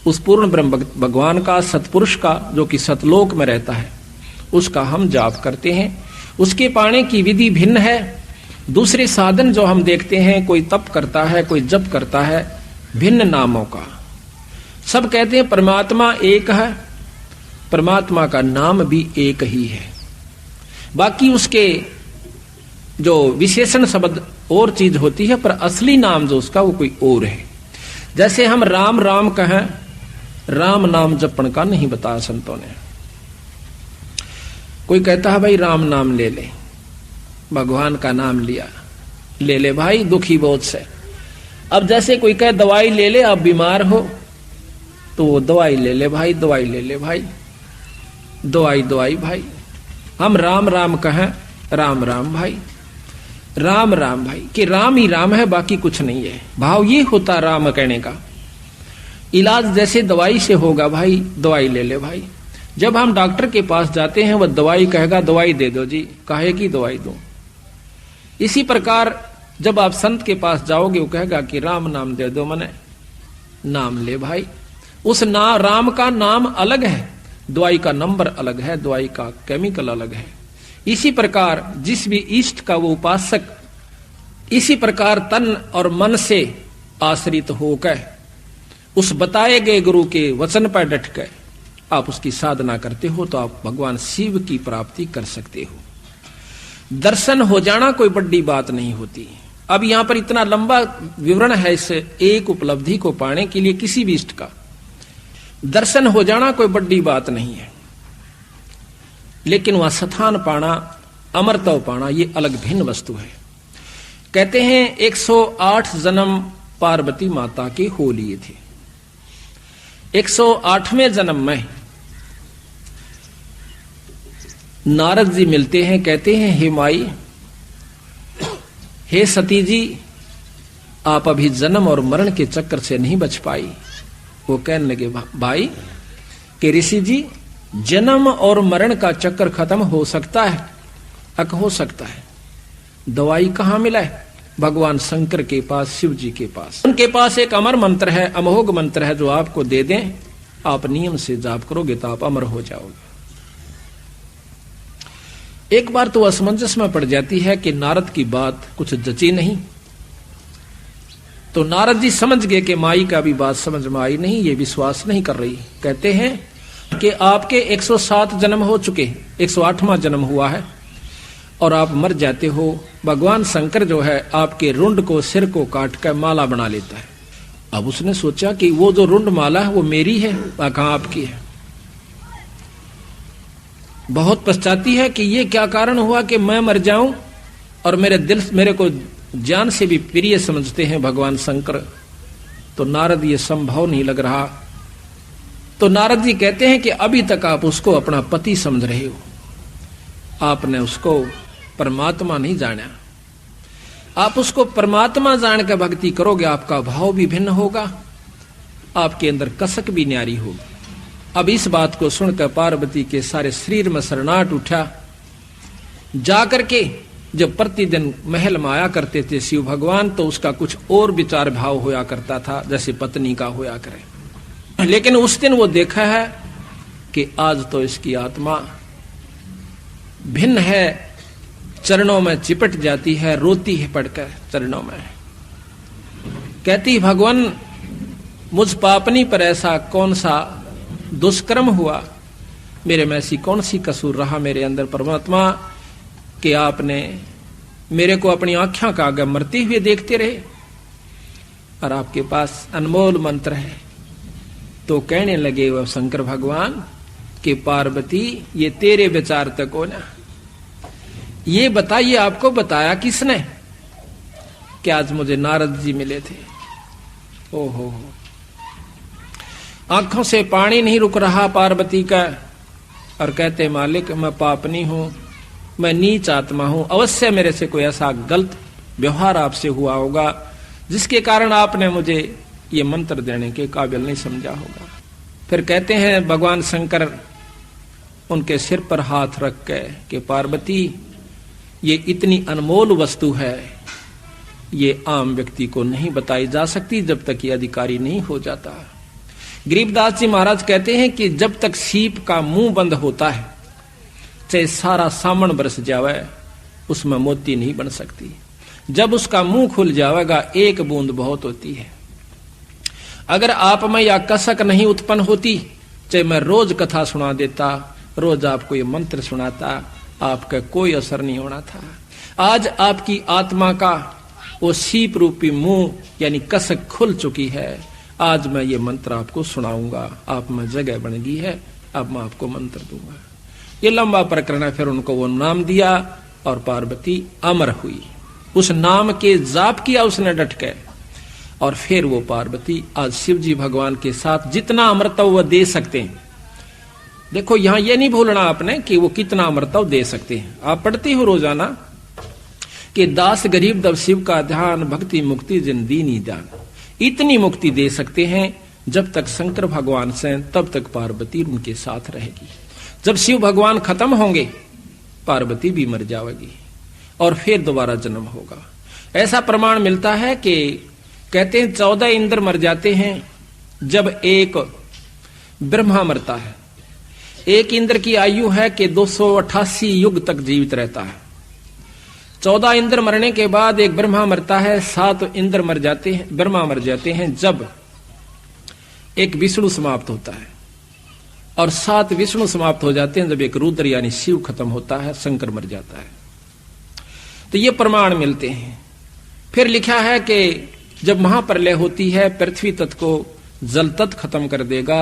उस पूर्ण ब्रह्म भगवान का, सतपुरुष का, जो कि सतलोक में रहता है, उसका हम जाप करते हैं। उसके पाने की विधि भिन्न है। दूसरे साधन जो हम देखते हैं, कोई तप करता है, कोई जप करता है, भिन्न नामों का। सब कहते हैं परमात्मा एक है, परमात्मा का नाम भी एक ही है। बाकी उसके जो विशेषण शब्द और चीज होती है, पर असली नाम जो उसका वो कोई और है। जैसे हम राम राम कहें, राम नाम जपण का नहीं बताया संतों ने। कोई कहता है भाई राम नाम ले ले, भगवान का नाम लिया, ले ले भाई, दुखी बहुत से। अब जैसे कोई कहे दवाई ले ले, आप बीमार हो, तो वो दवाई ले ले भाई, दवाई ले ले भाई, दवाई दवाई भाई। हम राम राम कहें, राम राम भाई, राम राम भाई, कि राम ही राम है, बाकी कुछ नहीं है। भाव ये होता राम कहने का। इलाज जैसे दवाई से होगा भाई, दवाई ले ले भाई। जब हम डॉक्टर के पास जाते हैं, वह दवाई कहेगा दवाई दे दो जी, काहे की दवाई दो। इसी प्रकार जब आप संत के पास जाओगे, वो कहेगा कि राम नाम दे दो, मने नाम ले भाई। उस राम का नाम अलग है, दवाई का नंबर अलग है, दवाई का केमिकल अलग है। इसी प्रकार जिस भी इष्ट का वो उपासक, इसी प्रकार तन और मन से आश्रित होकर उस बताए गए गुरु के वचन पर डट कर आप उसकी साधना करते हो तो आप भगवान शिव की प्राप्ति कर सकते हो। दर्शन हो जाना कोई बड़ी बात नहीं होती। अब यहां पर इतना लंबा विवरण है इस एक उपलब्धि को पाने के लिए किसी भी इष्ट का। दर्शन हो जाना कोई बड़ी बात नहीं है, लेकिन वह स्थान पाना, अमरत्व पाना, ये अलग भिन्न वस्तु है। कहते हैं 108 जन्म पार्वती माता के हो लिए थे। 108वें जन्म में नारद जी मिलते हैं, कहते हैं हे माई, हे सती जी, आप अभी जन्म और मरण के चक्कर से नहीं बच पाई। वो कहने लगे भाई कि ऋषि जी, जन्म और मरण का चक्कर खत्म हो सकता है? अक हो सकता है। दवाई कहां मिला है? भगवान शंकर के पास, शिव जी के पास। उनके पास एक अमर मंत्र है, अमोघ मंत्र है, जो आपको दे दें, आप नियम से जाप करोगे तो आप अमर हो जाओगे। एक बार तो असमंजस में पड़ जाती है कि नारद की बात कुछ जची नहीं, तो नारद जी समझ गए कि माई का भी बात समझ में आई नहीं, ये विश्वास नहीं कर रही। कहते हैं कि आपके 107 जन्म हो चुके, 108वां जन्म हुआ है और आप मर जाते हो। भगवान शंकर जो है आपके रुंड को, सिर को काट कर माला बना लेता है। अब उसने सोचा कि वो जो रुंड माला है वो मेरी है, कहां आपकी है? बहुत पछताती है कि ये क्या कारण हुआ कि मैं मर जाऊं और मेरे को जान से भी प्रिय समझते हैं भगवान शंकर। तो नारद ये संभव नहीं लग रहा। तो नारद जी कहते हैं कि अभी तक आप उसको अपना पति समझ रहे हो, आपने उसको परमात्मा नहीं जाना। आप उसको परमात्मा जान के भक्ति करोगे, आपका भाव भी भिन्न होगा, आपके अंदर कसक भी न्यारी होगी। अब इस बात को सुनकर पार्वती के सारे शरीर में सरनाट उठा। जाकर के जब प्रतिदिन महल में आया करते थे शिव भगवान, तो उसका कुछ और विचार भाव होया करता था, जैसे पत्नी का होया करे। लेकिन उस दिन वो देखा है कि आज तो इसकी आत्मा भिन्न है, चरणों में चिपट जाती है, रोती है पड़कर चरणों में, कहती भगवान मुझ पापनी पर ऐसा कौन सा दुष्कर्म हुआ, मेरे में ऐसी कौन सी कसूर रहा मेरे अंदर परमात्मा कि आपने मेरे को अपनी आंखों का आगे मरते हुए देखते रहे और आपके पास अनमोल मंत्र है। तो कहने लगे वह शंकर भगवान कि पार्वती, ये तेरे विचार तक हो ना, ये बताइए आपको बताया किसने कि आज मुझे नारद जी मिले थे। ओहो, आंखों से पानी नहीं रुक रहा पार्वती का और कहते मालिक मैं पापनी हूं, मैं नीच आत्मा हूं, अवश्य मेरे से कोई ऐसा गलत व्यवहार आपसे हुआ होगा जिसके कारण आपने मुझे ये मंत्र देने के काबिल नहीं समझा होगा। फिर कहते हैं भगवान शंकर उनके सिर पर हाथ रख के कि पार्वती, ये इतनी अनमोल वस्तु है, ये आम व्यक्ति को नहीं बताई जा सकती जब तक ये अधिकारी नहीं हो जाता। गरीबदास जी महाराज कहते हैं कि जब तक सीप का मुंह बंद होता है, चाहे सारा सामन बरस जावे, उसमें मोती नहीं बन सकती। जब उसका मुंह खुल जाएगा, एक बूंद बहुत होती है। अगर आप में या कसक नहीं उत्पन्न होती, चाहे मैं रोज कथा सुना देता, रोज आपको ये मंत्र सुनाता, आपका कोई असर नहीं होना था। आज आपकी आत्मा का वो सीप रूपी मुंह यानी कसक खुल चुकी है। आज मैं ये मंत्र आपको सुनाऊंगा, आप में जगह बन गई है, अब मैं आपको मंत्र दूंगा। ये लंबा प्रकरण है। फिर उनको वो नाम दिया और पार्वती अमर हुई। उस नाम के जाप किया उसने डट के, और फिर वो पार्वती आज शिव जी भगवान के साथ जितना अमृतव वो दे सकते हैं। देखो यहां ये नहीं भूलना आपने कि वो कितना अमृतव दे सकते हैं। आप पढ़ते हो रोजाना कि दास गरीब दब शिव का ध्यान, भक्ति मुक्ति जिन दीनी दान। इतनी मुक्ति दे सकते हैं जब तक शंकर भगवान से, तब तक पार्वती उनके साथ रहेगी। जब शिव भगवान खत्म होंगे, पार्वती भी मर जाएगी और फिर दोबारा जन्म होगा। ऐसा प्रमाण मिलता है कि कहते हैं 14 इंद्र मर जाते हैं जब एक ब्रह्मा मरता है। एक इंद्र की आयु है कि 288 युग तक जीवित रहता है। 14 इंद्र मरने के बाद एक ब्रह्मा मरता है, 7 इंद्र मर जाते हैं, ब्रह्मा मर जाते हैं जब एक विष्णु समाप्त होता है, और 7 विष्णु समाप्त हो जाते हैं जब एक रुद्र यानी शिव खत्म होता है, शंकर मर जाता है। तो ये प्रमाण मिलते हैं। फिर लिखा है कि जब महाप्रलय होती है, पृथ्वी तत्व को जल तत्व खत्म कर देगा,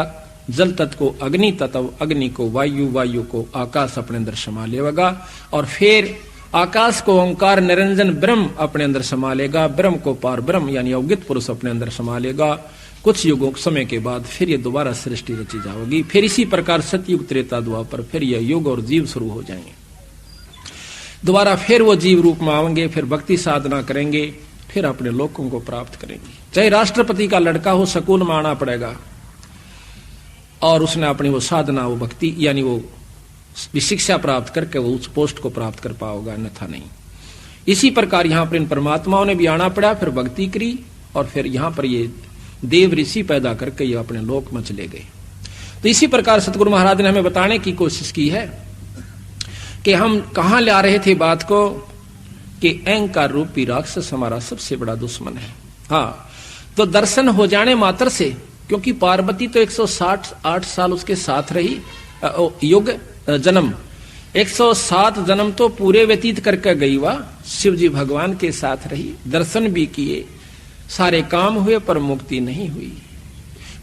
जल तत्व को अग्नि तत्व, अग्नि को वायु, वायु को आकाश अपने अंदर समा लेगा, और फिर आकाश को ओंकार निरंजन ब्रह्म अपने अंदर समा लेगा, ब्रह्म को पार ब्रह्म यानी अवगित पुरुष अपने अंदर समा लेगा। कुछ युगों समय के बाद फिर ये दोबारा सृष्टि रची जाएगी। फिर इसी प्रकार सतयुग त्रेता द्वापर फिर यह युग और जीव शुरू हो जाएंगे। दोबारा फिर वो जीव रूप में आएंगे, फिर भक्ति साधना करेंगे, फिर अपने लोकों को प्राप्त करेंगे। चाहे राष्ट्रपति का लड़का हो, सकूल में आना पड़ेगा और उसने अपनी वो साधना, वो भक्ति यानी वो शिक्षा प्राप्त करके वो उस पोस्ट को प्राप्त कर पाओगा, अन्यथा नहीं। इसी प्रकार यहां पर इन परमात्माओं ने भी आना पड़ा, फिर भक्ति करी और फिर यहां पर ये देव ऋषि पैदा करके ये अपने लोक में चले गए। तो इसी प्रकार सतगुरु महाराज ने हमें बताने की कोशिश की है कि हम कहां ले आ रहे थे बात को, कि अहंकार रूपी राक्षस हमारा सबसे बड़ा दुश्मन है। हाँ, तो दर्शन हो जाने मात्र से, क्योंकि पार्वती तो 168 साल उसके साथ रही, युग जन्म 107 जन्म तो पूरे व्यतीत करके गई, वह शिव जी भगवान के साथ रही, दर्शन भी किए, सारे काम हुए, पर मुक्ति नहीं हुई।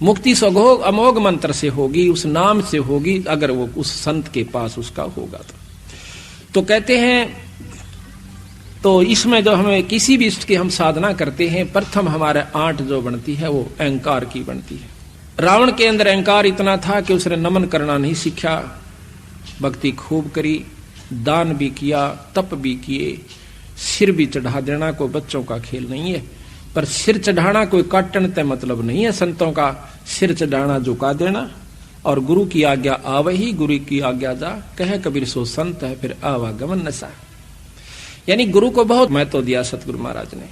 मुक्ति सघोग अमोघ मंत्र से होगी, उस नाम से होगी, अगर वो उस संत के पास उसका होगा तो कहते हैं, तो इसमें जो हमें किसी भी इष्ट की हम साधना करते हैं, प्रथम हमारे 8 जो बनती है वो अहंकार की बनती है। रावण के अंदर अहंकार इतना था कि उसने नमन करना नहीं सीखा, भक्ति खूब करी, दान भी किया, तप भी किए, सिर भी चढ़ा देना कोई बच्चों का खेल नहीं है, पर सिर चढ़ाना कोई काटने तय मतलब नहीं है। संतों का सिर चढ़ाना झुका देना, और गुरु की आज्ञा आवही, गुरु की आज्ञा जा, कहे कबीर सो संत है, फिर आवागमन नशा। यानी गुरु को बहुत महत्व दिया सतगुरु महाराज ने।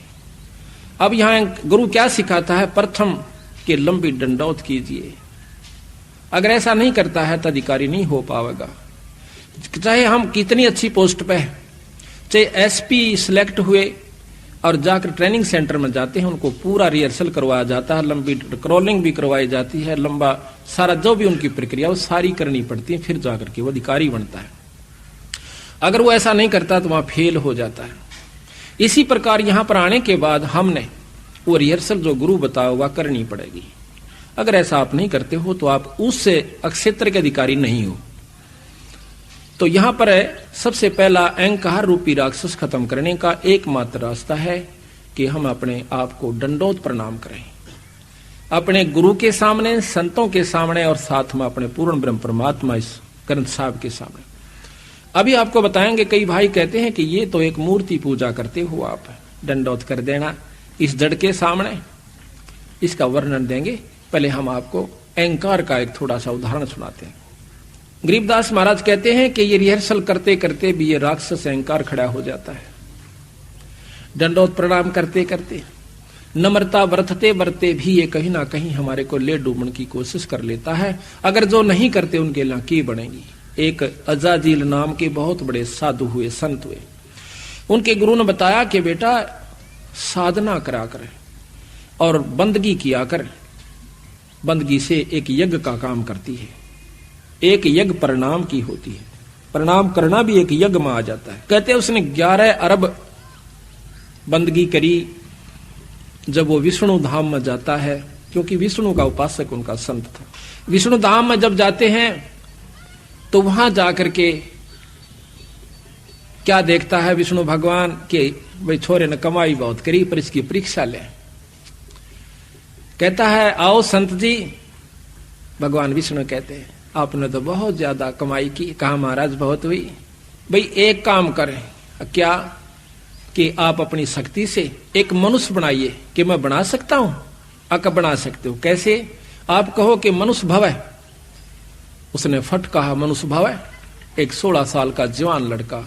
अब यहां गुरु क्या सिखाता है, प्रथम के लंबी दंडौत कीजिए। अगर ऐसा नहीं करता है तो अधिकारी नहीं हो पाएगा। चाहे हम कितनी अच्छी पोस्ट पे हैं, चाहे एसपी सिलेक्ट हुए और जाकर ट्रेनिंग सेंटर में जाते हैं, उनको पूरा रिहर्सल करवाया जाता है, लंबी क्रॉलिंग भी करवाई जाती है, लंबा सारा जो भी उनकी प्रक्रिया वो सारी करनी पड़ती है, फिर जाकर के वो अधिकारी बनता है। अगर वो ऐसा नहीं करता तो वहां फेल हो जाता है। इसी प्रकार यहां पर आने के बाद हमने वो रिहर्सल जो गुरु बताया हुआ करनी पड़ेगी। अगर ऐसा आप नहीं करते हो तो आप उससे क्षेत्र के अधिकारी नहीं हो। तो यहां पर सबसे पहला अहंकार रूपी राक्षस खत्म करने का एकमात्र रास्ता है कि हम अपने आप को दंडोत प्रणाम करें, अपने गुरु के सामने, संतों के सामने, और साथ में अपने पूर्ण ब्रह्म परमात्मा इस ग्रंथ साहब के सामने। अभी आपको बताएंगे, कई भाई कहते हैं कि ये तो एक मूर्ति पूजा करते हो आप, दंडोत कर देना इस जड़ के सामने, इसका वर्णन देंगे। पहले हम आपको अहंकार का एक थोड़ा सा उदाहरण सुनाते हैं। गरीबदास महाराज कहते हैं कि ये रिहर्सल करते करते भी ये राक्षस अहंकार खड़ा हो जाता है। दंडोत प्रणाम करते करते, नम्रता बरतते बरते भी ये कहीं ना कहीं हमारे को ले डूबने की कोशिश कर लेता है। अगर जो नहीं करते उनके लिए की बनेगी। एक अजाजील नाम के बहुत बड़े साधु हुए, संत हुए। उनके गुरु ने बताया कि बेटा साधना करा कर और बंदगी किया कर। बंदगी से एक यज्ञ का काम करती है, एक यज्ञ प्रणाम की होती है, प्रणाम करना भी एक यज्ञ में आ जाता है। कहते हैं उसने 11 अरब बंदगी करी जब वो विष्णु धाम में जाता है, क्योंकि विष्णु का उपासक उनका संत था। विष्णु धाम में जब जाते हैं तो वहां जाकर के क्या देखता है विष्णु भगवान के, भाई छोरे ने कमाई बहुत करी पर इसकी परीक्षा ले। कहता है आओ संत जी। भगवान विष्णु कहते हैं आपने तो बहुत ज्यादा कमाई की। कहा महाराज बहुत हुई। भाई एक काम करें, क्या कि आप अपनी शक्ति से एक मनुष्य बनाइए। कि मैं बना सकता हूं? अक बना सकते हो। कैसे? आप कहो कि मनुष्य भव है। उसने फट कहा मनुष्य भव है। एक 16 साल का जवान लड़का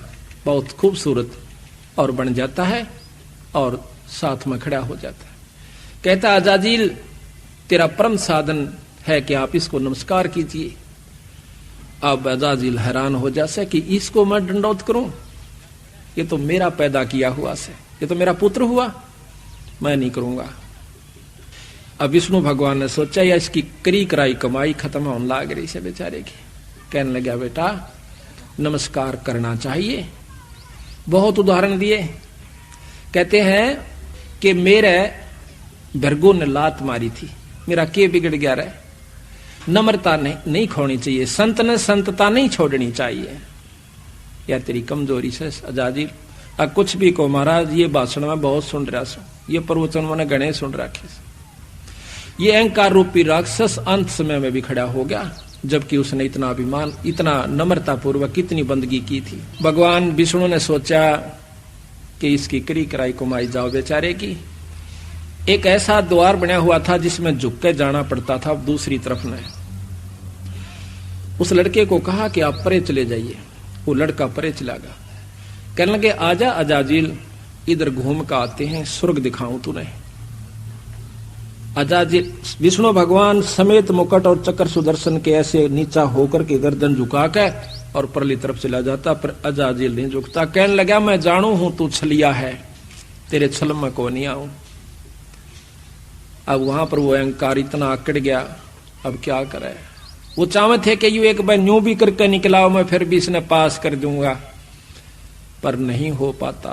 बहुत खूबसूरत और बन जाता है और साथ में खड़ा हो जाता है। कहता अजाजील तेरा परम साधन है कि आप इसको नमस्कार कीजिए। अब अजाजील हैरान हो जासे कि इसको मैं दंडौत करूं, ये तो मेरा पैदा किया हुआ से, ये तो मेरा पुत्र हुआ, मैं नहीं करूंगा। अब विष्णु भगवान ने सोचा या इसकी करी कराई कमाई खत्म होने लग रही से बेचारे की। कहने लगा बेटा नमस्कार करना चाहिए। बहुत उदाहरण दिए। कहते हैं कि मेरे भरगो ने लात मारी थी, मेरा के बिगड़ गया रहे। नम्रता नहीं खोनी चाहिए, संत ने संतता नहीं छोड़नी चाहिए। या तेरी कमजोरी से अजाजील। अब कुछ भी को महाराज ये भाषण में बहुत सुन रहा सो, ये प्रवचन मैंने गणे सुन रखे। ये अहंकार रूपी राक्षस अंत समय में भी खड़ा हो गया जबकि उसने इतना अभिमान, इतना नम्रता पूर्वक इतनी बंदगी की थी। भगवान विष्णु ने सोचा कि इसकी करी कराई कमाई जाओ बेचारे की। एक ऐसा द्वार बना हुआ था जिसमें झुक के जाना पड़ता था दूसरी तरफ ने। उस लड़के को कहा कि आप परे चले जाइए। वो लड़का परे चला गया। कहने लगे आजा अजाजिल, इधर घूम कर आते हैं, स्वर्ग दिखाऊं तूने। अजाजिल विष्णु भगवान समेत मुकुट और चक्र सुदर्शन के ऐसे नीचा होकर के गर्दन झुका के और परली तरफ चला जाता, पर अजाजिल नहीं झुकता। कहने लगा मैं जानू हूं तू छलिया है, तेरे छल में को नहीं आऊं। अब वहां पर वो अहंकार इतना आकड़ गया, अब क्या करे। वो चाहते थे कि यू एक बार न्यू भी करके निकलाओ, मैं फिर भी इसने पास कर दूंगा, पर नहीं हो पाता।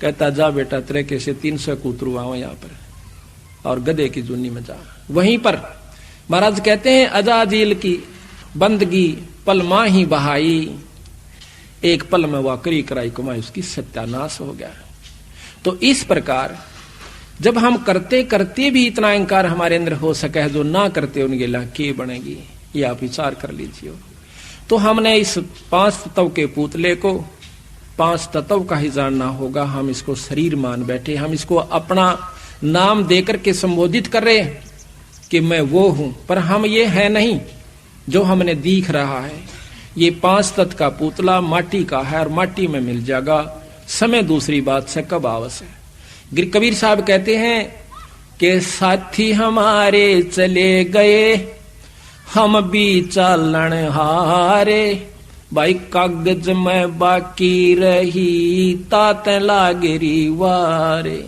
कहता जा बेटा तेरे कैसे 300 कूतरू आओ यहाँ पर और गधे की जूनी में जा। वहीं पर महाराज कहते हैं अजाजिल की बंदगी पल मां ही बहाई, एक पल में वह करी कराई कमाई उसकी सत्यानाश हो गया। तो इस प्रकार जब हम करते करते भी इतना अहंकार हमारे अंदर हो सके, जो ना करते उनके लाके बनेगी, ये आप विचार कर लीजिए। तो हमने इस 5 तत्व के पुतले को 5 तत्व का ही जानना होगा। हम इसको शरीर मान बैठे, हम इसको अपना नाम देकर के संबोधित कर रहे हैं कि मैं वो हूं, पर हम ये है नहीं जो हमने दिख रहा है। ये 5 तत्व का पुतला माटी का है और माटी में मिल जाएगा। समय दूसरी बात से कब आवश्यक है। कबीर साहब कहते हैं कि साथी हमारे चले गए, हम भी चालन हारे, भाई कागज में बाकी रही तात लागरी वारे।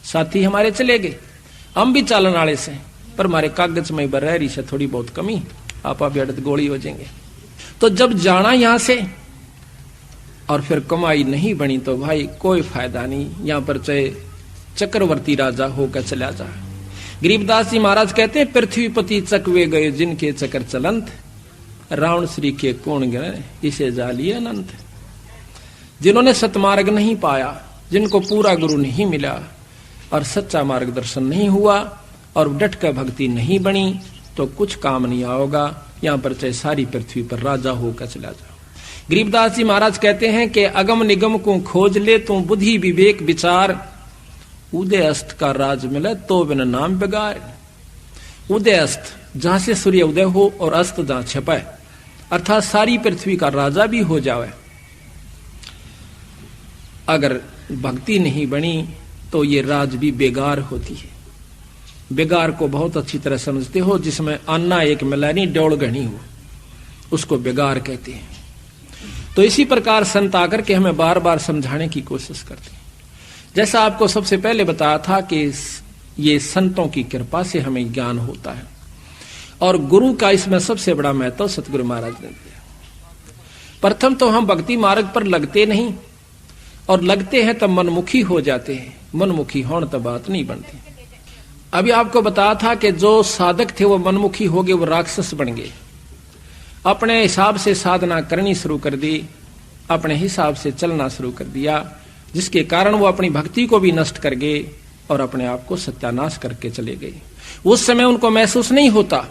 साथी हमारे चले गए, हम भी चालन वाले से, पर हमारे कागज में बरहरी से थोड़ी बहुत कमी, आप अभी अड़त गोली हो जाएंगे। तो जब जाना यहां से और फिर कमाई नहीं बनी तो भाई कोई फायदा नहीं, यहां पर चाहे चक्रवर्ती राजा होकर चला जा। गरीबदास जी महाराज कहते हैं पृथ्वीपति चकवे गए जिनके चक्र चलंत, रावण श्री के कोण गए इसे जालिए अनंत। जिन्होंने सतमार्ग नहीं पाया, जिनको पूरा गुरु नहीं मिला और सच्चा मार्गदर्शन नहीं हुआ और डट कर भक्ति नहीं बनी, तो कुछ काम नहीं आओगा। यहां पर चाहे सारी पृथ्वी पर राजा होकर चला जा। गरीबदास जी महाराज कहते हैं कि अगम निगम को खोज ले तू बुद्धि विवेक विचार, उदय अस्त का राज मिले तो बिन नाम बेगार। उदय अस्त जहां से सूर्य उदय हो और अस्त जहां छिपाए, अर्थात सारी पृथ्वी का राजा भी हो जावे, अगर भक्ति नहीं बनी तो ये राज भी बेगार होती है। बेगार को बहुत अच्छी तरह समझते हो, जिसमें अन्ना एक मिला नहीं डोल घनी हो, उसको बेगार कहते हैं। तो इसी प्रकार संत आकर के हमें बार बार समझाने की कोशिश करते हैं। जैसा आपको सबसे पहले बताया था कि ये संतों की कृपा से हमें ज्ञान होता है और गुरु का इसमें सबसे बड़ा महत्व सतगुरु महाराज ने दिया। प्रथम तो हम भक्ति मार्ग पर लगते नहीं, और लगते हैं तब मनमुखी हो जाते हैं। मनमुखी होने तब बात नहीं बनती। अभी आपको बताया था कि जो साधक थे वो मनमुखी हो गए, वो राक्षस बन गए। अपने हिसाब से साधना करनी शुरू कर दी, अपने हिसाब से चलना शुरू कर दिया, जिसके कारण वो अपनी भक्ति को भी नष्ट कर गए और अपने आप को सत्यानाश करके चले गए। उस समय उनको महसूस नहीं होता,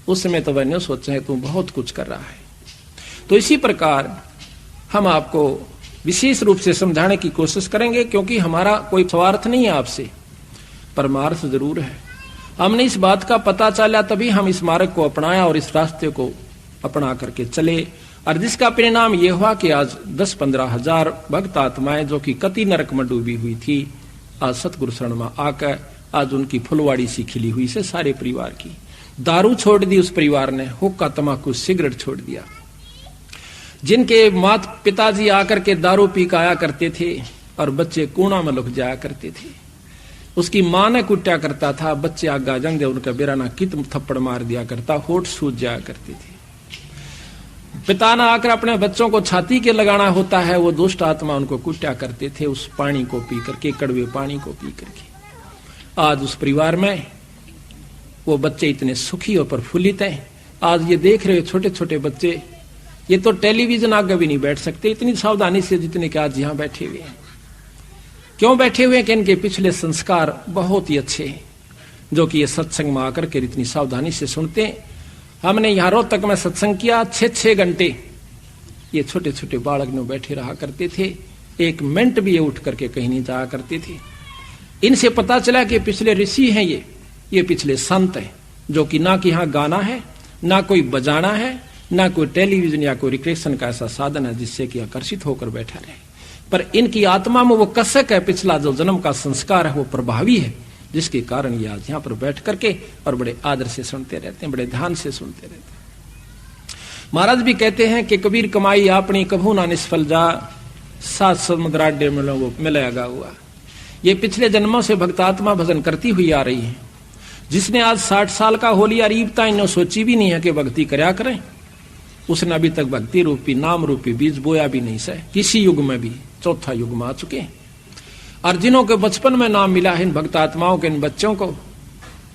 उस समय तो वह सोचे तू बहुत कुछ कर रहा है। तो इसी प्रकार हम आपको विशेष रूप से समझाने की कोशिश करेंगे, क्योंकि हमारा कोई स्वार्थ नहीं है आपसे, परमार्थ जरूर है। हमने इस बात का पता चला तभी हम इस मार्ग को अपनाया और इस रास्ते को अपना करके चले, और जिसका परिणाम यह हुआ कि आज 10-15 हजार भक्त आत्माएं जो कि कति नरक में डूबी हुई थी, आज सतगुरु शरण में आकर आज उनकी फुलवाड़ी सी खिली हुई से सारे परिवार की। दारू छोड़ दी उस परिवार ने, हुक्का तमाकू सिगरेट छोड़ दिया। जिनके माता पिताजी आकर के दारू पी के आया करते थे और बच्चे कूड़ा में लुक जाया करते थे, उसकी मां ने कुट्या करता था, बच्चे आगा जंग दे उनका बेराना कित थप्पड़ मार दिया करता, होठ सूज जाया करते थे। पिता ने आकर अपने बच्चों को छाती के लगाना होता है, वो दुष्ट आत्मा उनको कुट्या करते थे उस पानी को पी करके, कड़वे पानी को पी करके। आज उस परिवार में वो बच्चे इतने सुखी और प्रफुल्लित हैं। आज ये देख रहे छोटे छोटे बच्चे, ये तो टेलीविजन आगे भी नहीं बैठ सकते इतनी सावधानी से जितने के आज यहां बैठे हुए हैं। क्यों बैठे हुए हैं कि इनके पिछले संस्कार बहुत ही अच्छे हैं, जो कि ये सत्संग में आकर के इतनी सावधानी से सुनते हैं हमने यहाँ रोहतक में सत्संग किया 6-6 घंटे। ये छोटे छोटे बालक में बैठे रहा करते थे, 1 मिनट भी ये उठ करके कहीं नहीं जाया करते थे। इनसे पता चला कि पिछले ऋषि हैं, ये पिछले संत हैं, जो कि ना कि यहाँ गाना है, ना कोई बजाना है, ना कोई टेलीविजन या कोई रिक्रिएशन का ऐसा साधन है जिससे कि आकर्षित होकर बैठा रहे। पर इनकी आत्मा में वो कसक है, पिछला जो जन्म का संस्कार है वो प्रभावी है, जिसके कारण ये आज यहाँ पर बैठ करके और बड़े आदर से सुनते रहते हैं, बड़े ध्यान से सुनते रहते हैं। महाराज भी कहते हैं कि कबीर कमाई अपनी कभू ना निष्फल जा, 7 समुद्राड्य मिलेगा हुआ। ये पिछले जन्मों से भक्तात्मा भजन करती हुई आ रही है। जिसने आज 60 साल का हो लिया रीबता, इन्हों सोची भी नहीं है कि भक्ति करया करें, उसने अभी तक भक्ति रूपी नाम रूपी बीज बोया भी नहीं सै, किसी युग में भी, चौथा युग में आ चुके हैं। और जिन्हों के बचपन में नाम मिला है इन भक्तात्माओं के, इन बच्चों को,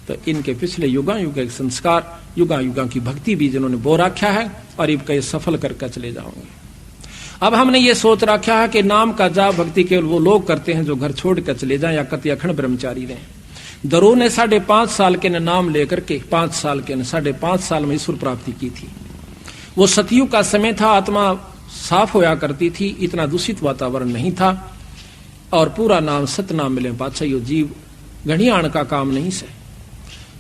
तो इनके पिछले युगा युग के संस्कार, युगा युगा की भक्ति भी जिन्होंने बो रखा है और इनका ये सफल करके चले जाओगे। अब हमने ये सोच रखा है कि नाम का जाप भक्ति केवल वो लोग करते हैं जो घर छोड़ कर चले जाएं या कति अखंड ब्रह्मचारी रहे। दरो ने 5.5 साल के नाम लेकर के 5 साल के 5.5 साल में ईश्वर प्राप्ति की थी। वो सतयुग का समय था, आत्मा साफ होया करती थी, इतना दूषित वातावरण नहीं था, और पूरा नाम सतनाम मिले पाछा यो जीव घड़ियाण का काम नहीं से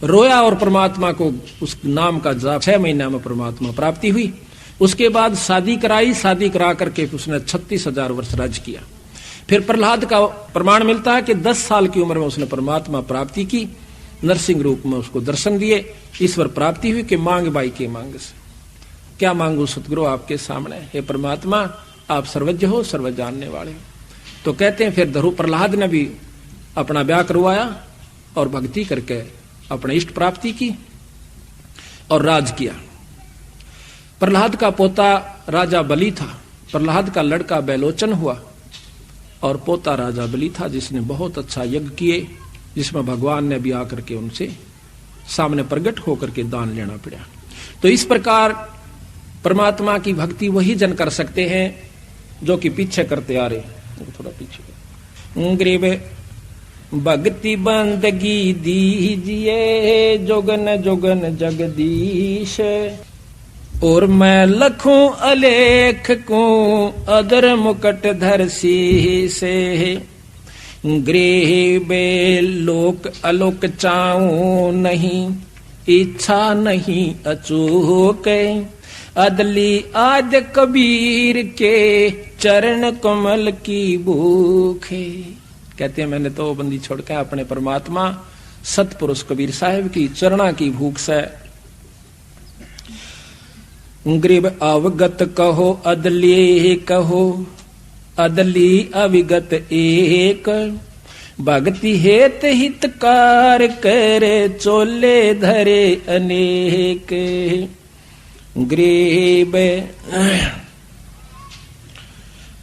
रोया, और परमात्मा को उस नाम का जाप 6 महीने में परमात्मा प्राप्ति हुई। उसके बाद शादी कराई, शादी करा करके उसने 36,000 वर्ष राज्य किया। फिर प्रहलाद का प्रमाण मिलता है कि 10 साल की उम्र में उसने परमात्मा प्राप्ति की, नरसिंह रूप में उसको दर्शन दिए, ईश्वर प्राप्ति हुई कि मांग बाई के मांग से। क्या मांगू सतगुरु आपके सामने, हे परमात्मा आप सर्वज्ञ हो, सर्व जानने वाले हो। तो कहते हैं फिर धरु प्रहलाद ने भी अपना ब्याह करवाया और भक्ति करके अपने इष्ट प्राप्ति की और राज किया। प्रहलाद का पोता राजा बलि था, प्रहलाद का लड़का बैलोचन हुआ और पोता राजा बलि था, जिसने बहुत अच्छा यज्ञ किए, जिसमें भगवान ने भी आकर के उनसे सामने प्रकट होकर के दान लेना पड़ा। तो इस प्रकार परमात्मा की भक्ति वही जन कर सकते हैं जो कि पीछे करते आ रहे। थोड़ा पीछे गरीब भक्ति बंदगी दीजिए जोगन जोगन जगदीश, और मैं लखूं अलेख को अदर मुकट धर से, गृह लोक अलोक चाऊं नहीं, इच्छा नहीं अचूक, अदली आद कबीर के चरण कमल की भूख। कहते हैं मैंने तो बंदी छोड़ के अपने परमात्मा सतपुरुष कबीर साहब की चरणा की भूख से। गरीब अवगत कहो अदली कहो, अदली अविगत एक, भक्ति हेत हितकार करे चोले धरे अनेक। गरीब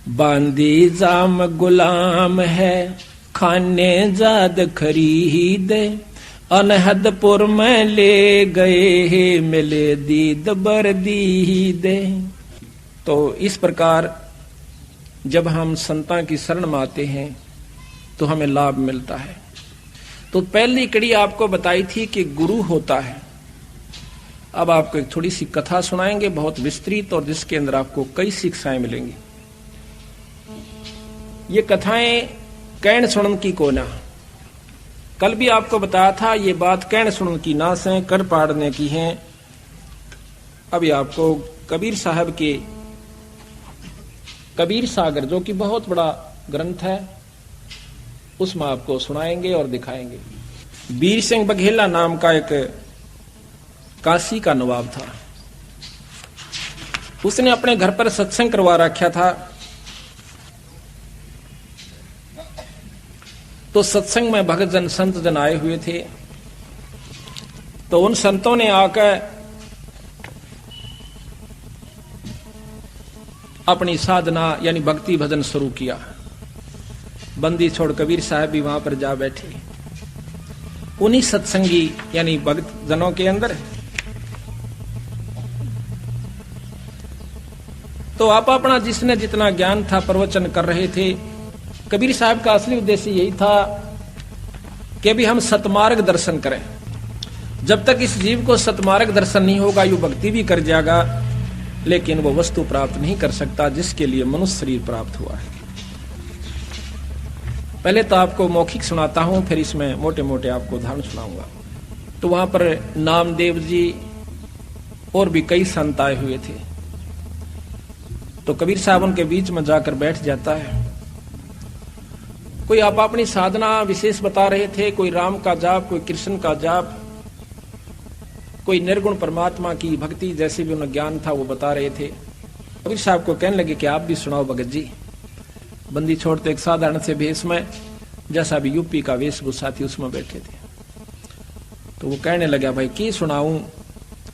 बांदी जाम गुलाम है, खाने जाद खरीद, अनहदपुर में ले गए मिले दीद बर दीद। तो इस प्रकार जब हम संतां की शरण में आते हैं तो हमें लाभ मिलता है। तो पहली कड़ी आपको बताई थी कि गुरु होता है। अब आपको एक थोड़ी सी कथा सुनाएंगे, बहुत विस्तृत, और जिसके अंदर आपको कई शिक्षाएं मिलेंगी। ये कथाएं कैन सुनन की कोना, कल भी आपको बताया था ये बात कैन सुनन की ना से कर पाड़ने की है। अभी आपको कबीर साहब के कबीर सागर, जो कि बहुत बड़ा ग्रंथ है, उसमें आपको सुनाएंगे और दिखाएंगे। वीर सिंह बघेला नाम का एक काशी का नवाब था। उसने अपने घर पर सत्संग करवा रखा था। तो सत्संग में भगत जन संत जन आए हुए थे। तो उन संतों ने आकर अपनी साधना यानी भक्ति भजन शुरू किया। बंदी छोड़ कबीर साहब भी वहां पर जा बैठे। उन्हीं सत्संगी यानी भक्त जनों के अंदर तो आप अपना जिसने जितना ज्ञान था प्रवचन कर रहे थे। कबीर साहब का असली उद्देश्य यही था कि भी हम सतमार्ग दर्शन करें। जब तक इस जीव को सतमार्ग दर्शन नहीं होगा, यू भक्ति भी कर जाएगा, लेकिन वो वस्तु प्राप्त नहीं कर सकता जिसके लिए मनुष्य शरीर प्राप्त हुआ है। पहले तो आपको मौखिक सुनाता हूं, फिर इसमें मोटे मोटे आपको उदाहरण सुनाऊंगा। तो वहां पर नामदेव जी और भी कई संत आए हुए थे। तो कबीर साहब उनके बीच में जाकर बैठ जाता है। कोई आप अपनी साधना विशेष बता रहे थे, कोई राम का जाप, कोई कृष्ण का जाप, कोई निर्गुण परमात्मा की भक्ति जैसे भी उन्हें ज्ञान था वो बता रहे थे। कबीर साहब को कहने लगे कि आप भी सुनाओ भगत जी। बंदी छोड़ते एक साधारण से भेष में, जैसा भी यूपी का वेशभूषा थी उसमें बैठे थे। तो वो कहने लगा, भाई की सुनाऊं,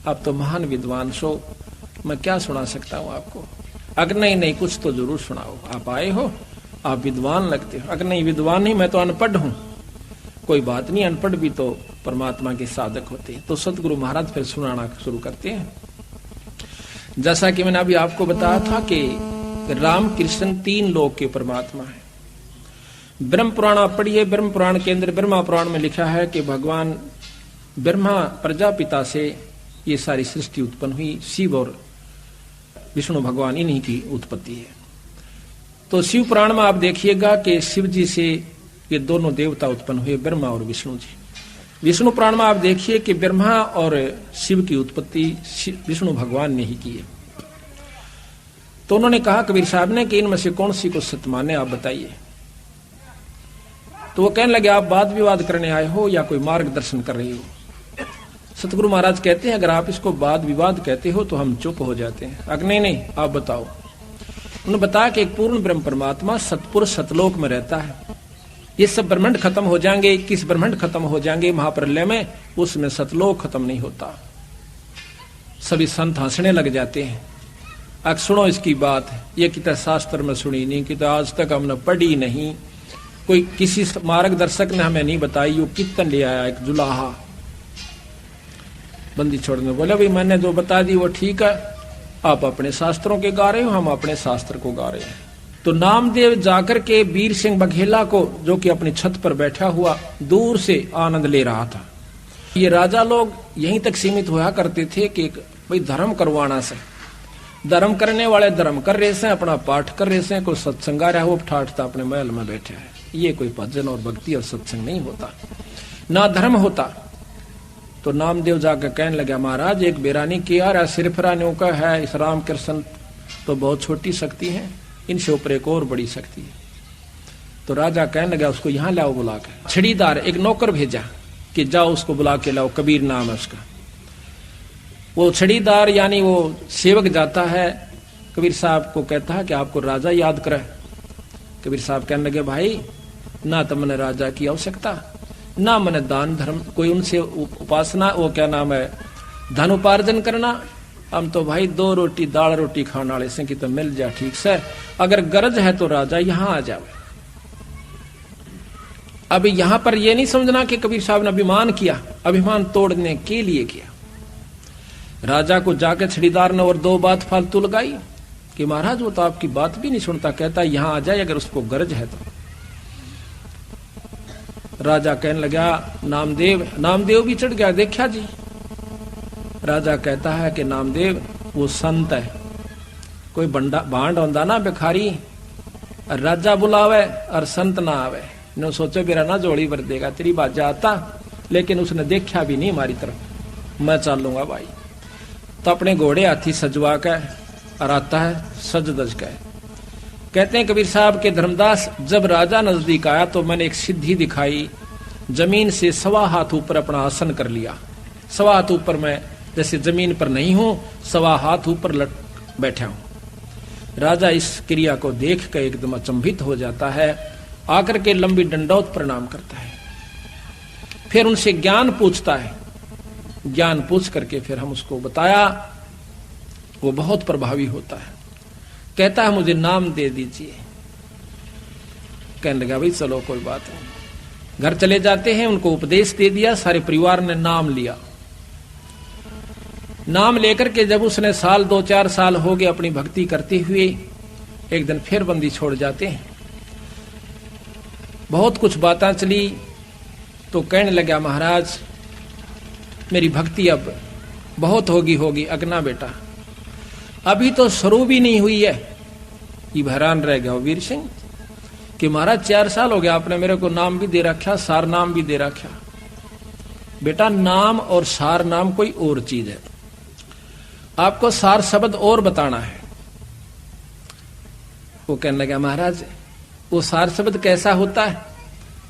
आप तो महान विद्वान सो, मैं क्या सुना सकता हूं आपको। अगर नहीं कुछ तो जरूर सुनाओ, आप आए हो, आप विद्वान लगते हो। अगर नहीं विद्वान नहीं, मैं तो अनपढ़ हूं। कोई बात नहीं, अनपढ़ भी तो परमात्मा के साधक होते हैं। तो सतगुरु महाराज फिर सुनाना शुरू करते हैं। जैसा कि मैंने अभी आपको बताया था कि राम कृष्ण तीन लोक के परमात्मा है। ब्रह्म पुराण आप पढ़िए, ब्रह्म पुराण के अंदर ब्रह्मा पुराण में लिखा है कि भगवान ब्रह्मा प्रजापिता से ये सारी सृष्टि उत्पन्न हुई। शिव और विष्णु भगवान इन्हीं की उत्पत्ति है। तो शिव पुराण में आप देखिएगा कि शिव जी से ये दोनों देवता उत्पन्न हुए, ब्रह्मा और विष्णु जी। विष्णु पुराण में आप देखिए कि ब्रह्मा और शिव की उत्पत्ति विष्णु भगवान ने ही की है। तो उन्होंने कहा कबीर साहब ने कि इनमें से कौन सी को सत्य माने, आप बताइए। तो वो कहने लगे, आप वाद विवाद करने आए हो या कोई मार्गदर्शन कर रहे हो। सतगुरु महाराज कहते हैं, अगर आप इसको वाद विवाद कहते हो तो हम चुप हो जाते हैं। अगर नहीं आप बताओ। उन्होंने बताया कि एक पूर्ण ब्रह्म परमात्मा सतपुरुष सतलोक में रहता है। ये सब ब्रह्मांड खत्म हो जाएंगे, 21 ब्रह्मांड खत्म हो जाएंगे महाप्रलय में, उसमें सतलोक खत्म नहीं होता। सभी संत हंसने लग जाते हैं। अब सुनो इसकी बात, ये कितना शास्त्र में सुनी नहीं, कि तो आज तक हमने पढ़ी नहीं, कोई किसी मार्गदर्शक ने हमें नहीं बताई। यो कीर्तन ले आया एक जुलाहा। बंदी छोड़ने बोले, भाई मैंने जो बता दी वो ठीक है, आप अपने शास्त्रों के गा रहे हो, हम अपने शास्त्र को गा रहे हैं। तो नामदेव जाकर के वीर सिंह बघेला को, जो कि अपनी छत पर बैठा हुआ दूर से आनंद ले रहा था। ये राजा लोग यहीं तक सीमित हुआ करते थे कि भाई धर्म करवाना से, धर्म करने वाले धर्म कर रहे से, अपना पाठ कर रहे से, कोई सत्संग आ रहा है वो ठाठता अपने महल में बैठे है। ये कोई भजन और भक्ति और सत्संग नहीं होता, ना धर्म होता। तो नामदेव जाकर कहने लगा, महाराज एक बेरानी किया रहा सिरफरानियों का है, इस राम कृष्ण तो बहुत छोटी शक्ति है, इनसे ऊपर एक और बड़ी शक्ति है। तो राजा कहने लगा, उसको यहाँ लाओ बुला के। छड़ीदार एक नौकर भेजा कि जाओ उसको बुला के लाओ, कबीर नाम है उसका। वो छड़ीदार यानी वो सेवक जाता है, कबीर साहब को कहता है कि आपको राजा याद करे। कबीर साहब कहने लगे, भाई ना तो मैंने राजा की आवश्यकता, ना मैंने दान धर्म कोई उनसे उपासना, वो क्या नाम है, धन उपार्जन करना। हम तो भाई 2 रोटी दाल रोटी खाने वाले से कि तो मिल जा ठीक से, अगर गरज है तो राजा यहां आ जाओ। अभी यहां पर यह नहीं समझना कि कबीर साहब ने अभिमान किया, अभिमान तोड़ने के लिए किया। राजा को जाकर छड़ीदार ने और 2 बात फालतू लगाई कि महाराज वो तो आपकी बात भी नहीं सुनता, कहता यहां आ जाए अगर उसको गरज है तो। राजा कहने लगा, नामदेव भी चढ़ गया, देखा जी। राजा कहता है कि नामदेव वो संत है, कोई भांड होंदा ना भिखारी, राजा बुलावे और संत ना आवे। ने सोचो मेरा ना जोड़ी भर देगा, तेरी बात जाता, लेकिन उसने देखा भी नहीं हमारी तरफ। मैं चलूंगा भाई। तो अपने घोड़े हाथी सजवा के और आता है सज दज के। कहते हैं कबीर साहब के धर्मदास, जब राजा नजदीक आया तो मैंने एक सिद्धि दिखाई, जमीन से 1.25 हाथ ऊपर अपना आसन कर लिया। 1.25 हाथ ऊपर मैं जैसे जमीन पर नहीं हूं, 1.25 हाथ ऊपर बैठा हूं। राजा इस क्रिया को देख कर एकदम अचंभित हो जाता है, आकर के लंबी दंडौत प्रणाम करता है। फिर उनसे ज्ञान पूछता है, ज्ञान पूछ करके फिर हम उसको बताया, वो बहुत प्रभावी होता है। कहता है मुझे नाम दे दीजिए। कहने लगा भाई चलो कोई बात नहीं। घर चले जाते हैं, उनको उपदेश दे दिया, सारे परिवार ने नाम लिया। नाम लेकर के जब उसने 2-4 साल हो गए अपनी भक्ति करते हुए, एक दिन फिर बंदी छोड़ जाते हैं। बहुत कुछ बातें चली तो कहने लगा, महाराज मेरी भक्ति अब बहुत होगी अगना बेटा, अभी तो शुरू भी नहीं हुई है। ये हैरान रह गया वीर सिंह कि महाराज 4 साल हो गया, आपने मेरे को नाम भी दे रखा, सार नाम भी दे रखा। बेटा नाम और सार नाम कोई और चीज है, आपको सार शब्द और बताना है। वो कहने लगा महाराज वो सार शब्द कैसा होता है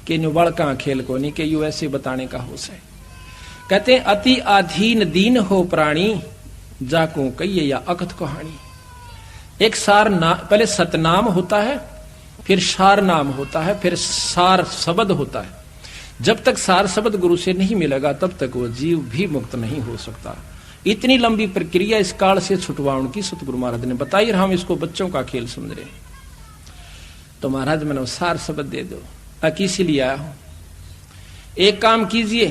कि न्यू बड़का खेल को नहीं कि यू ऐसे बताने का हो से। कहते हैं अति अधीन दीन हो प्राणी जाको कहिए या अकथ कहानी। एक सार नाम, पहले सतनाम होता है, फिर सार नाम होता है, फिर सार शब्द होता है। जब तक सार शब्द गुरु से नहीं मिलेगा तब तक वो जीव भी मुक्त नहीं हो सकता। इतनी लंबी प्रक्रिया इस काल से छुटवाउन की सतगुरु महाराज ने बताई और हम इसको बच्चों का खेल समझ रहे। तो महाराज मैंने सार शब्द दे दो, किसी लिए आया हूं। एक काम कीजिए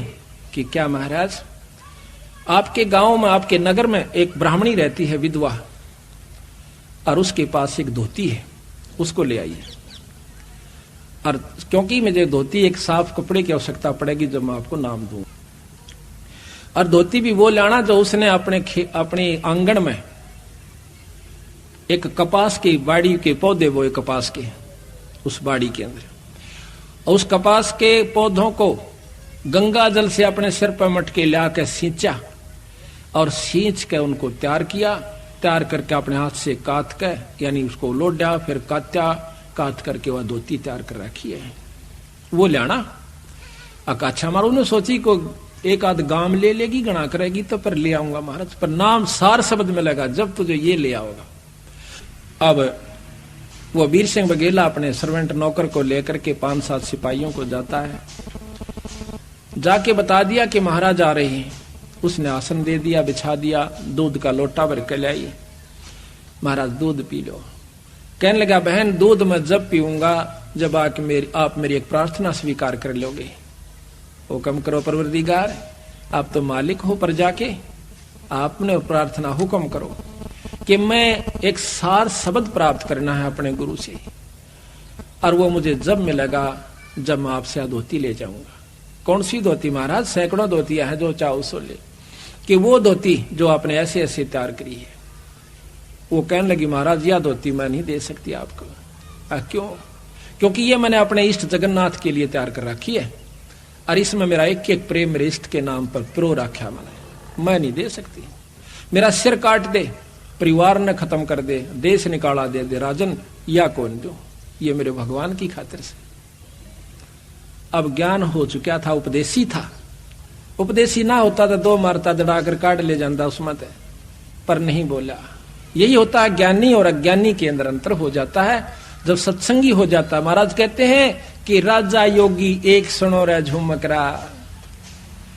कि क्या महाराज, आपके गांव में, आपके नगर में एक ब्राह्मणी रहती है विधवा, और उसके पास एक धोती है, उसको ले आइए। और क्योंकि मुझे धोती एक साफ कपड़े की आवश्यकता पड़ेगी जब मैं आपको नाम दूं, और धोती भी वो लाना जो उसने अपने आंगन में एक कपास की बाड़ी के पौधे, वो एक कपास के उस बाड़ी के अंदर, और उस कपास के पौधों को गंगा जल से अपने सिर पर मटके ला के सींचा, और सींच के उनको तैयार किया। तैयार करके अपने हाथ से काट के, यानी उसको लोडा, फिर काट करके वह धोती तैयार कर रखी है, वो लाना। अकाछा मारो ने सोची को एक आध गांव ले लेगी, गणा करेगी तो पर ले आऊंगा महाराज, पर नाम सार शब्द में लगा जब तुझे ये ले आओगा। अब वो वीर सिंह बघेला अपने सर्वेंट नौकर को लेकर के 5-7 सिपाहियों को जाता है, जाके बता दिया कि महाराज आ रहे हैं। उसने आसन दे दिया, बिछा दिया, दूध का लोटा भर के लाई, महाराज दूध पी लो। कहने लगा बहन दूध मैं जब पीऊंगा जब आप मेरी एक प्रार्थना स्वीकार कर लोगे। हुक्म करो परवरदिगार, आप तो मालिक हो प्रजा के, आपने प्रार्थना हुक्म करो कि मैं एक सार शब्द प्राप्त करना है अपने गुरु से, और वो मुझे जब मिलेगा जब मैं आपसे धोती ले जाऊंगा। कौन सी धोती महाराज? सैकड़ों धोतियां हैं, जो चाहो सो ले। कि वो धोती जो आपने ऐसे ऐसे तैयार करी है। वो कहने लगी महाराज यह धोती मैं नहीं दे सकती आपको। क्यों? क्योंकि ये मैंने अपने इष्ट जगन्नाथ के लिए तैयार कर रखी है, और इसमें मेरा एक एक प्रेम मेरे इष्ट के नाम पर प्रो रखा मैंने, मैं नहीं दे सकती। मेरा सिर काट दे, परिवार ने खत्म कर दे, देश निकाला दे राजन, या कौन दो, ये मेरे भगवान की खातिर से। अब ज्ञान हो चुका था, उपदेशी था। उपदेशी ना होता तो 2 मारता दड़ाकर काट ले जाता उसमें, पर नहीं बोला। यही होता है ज्ञानी और अज्ञानी के अंदर अंतर हो जाता है जब सत्संगी हो जाता है। महाराज कहते हैं कि राजा योगी एक सुनो रे झुमकरा।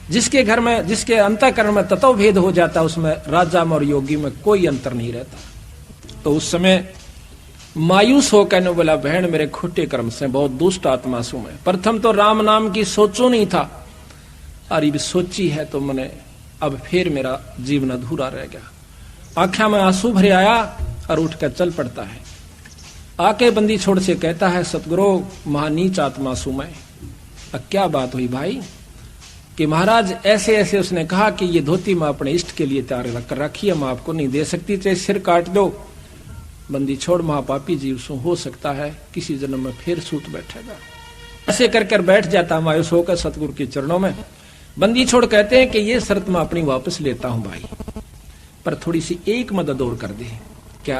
जिसके घर में, जिसके अंतःकरण में तत्व भेद हो जाता है, उसमें राजा में और योगी में कोई अंतर नहीं रहता। तो उस समय मायूस हो कहने बोला बहन मेरे खोटे कर्म से बहुत दुष्ट आत्मा सु मैं। प्रथम तो राम नाम की सोचो नहीं था, और ये सोची है तो मैंने अब फिर मेरा जीवन अधूरा रह गया। आंखों में आंसू भरे आया और उठकर चल पड़ता है। आके बंदी छोड़ से कहता है सतगुरु महानीच आत्मा सु मैं। अब क्या बात हुई भाई? कि महाराज ऐसे ऐसे उसने कहा कि ये धोती मैं अपने इष्ट के लिए तैयार कर रखी है, मैं आपको नहीं दे सकती, चाहे सिर काट दो। बंदी छोड़ महापापी जीव सु हो सकता है किसी जन्म में फिर सूत बैठेगा। ऐसे कर बैठ जाता मायूस होकर सतगुरु के चरणों में। बंदी छोड़ कहते हैं कि ये शर्त मैं अपनी वापस लेता हूं भाई, पर थोड़ी सी एक मदद और कर दे। क्या?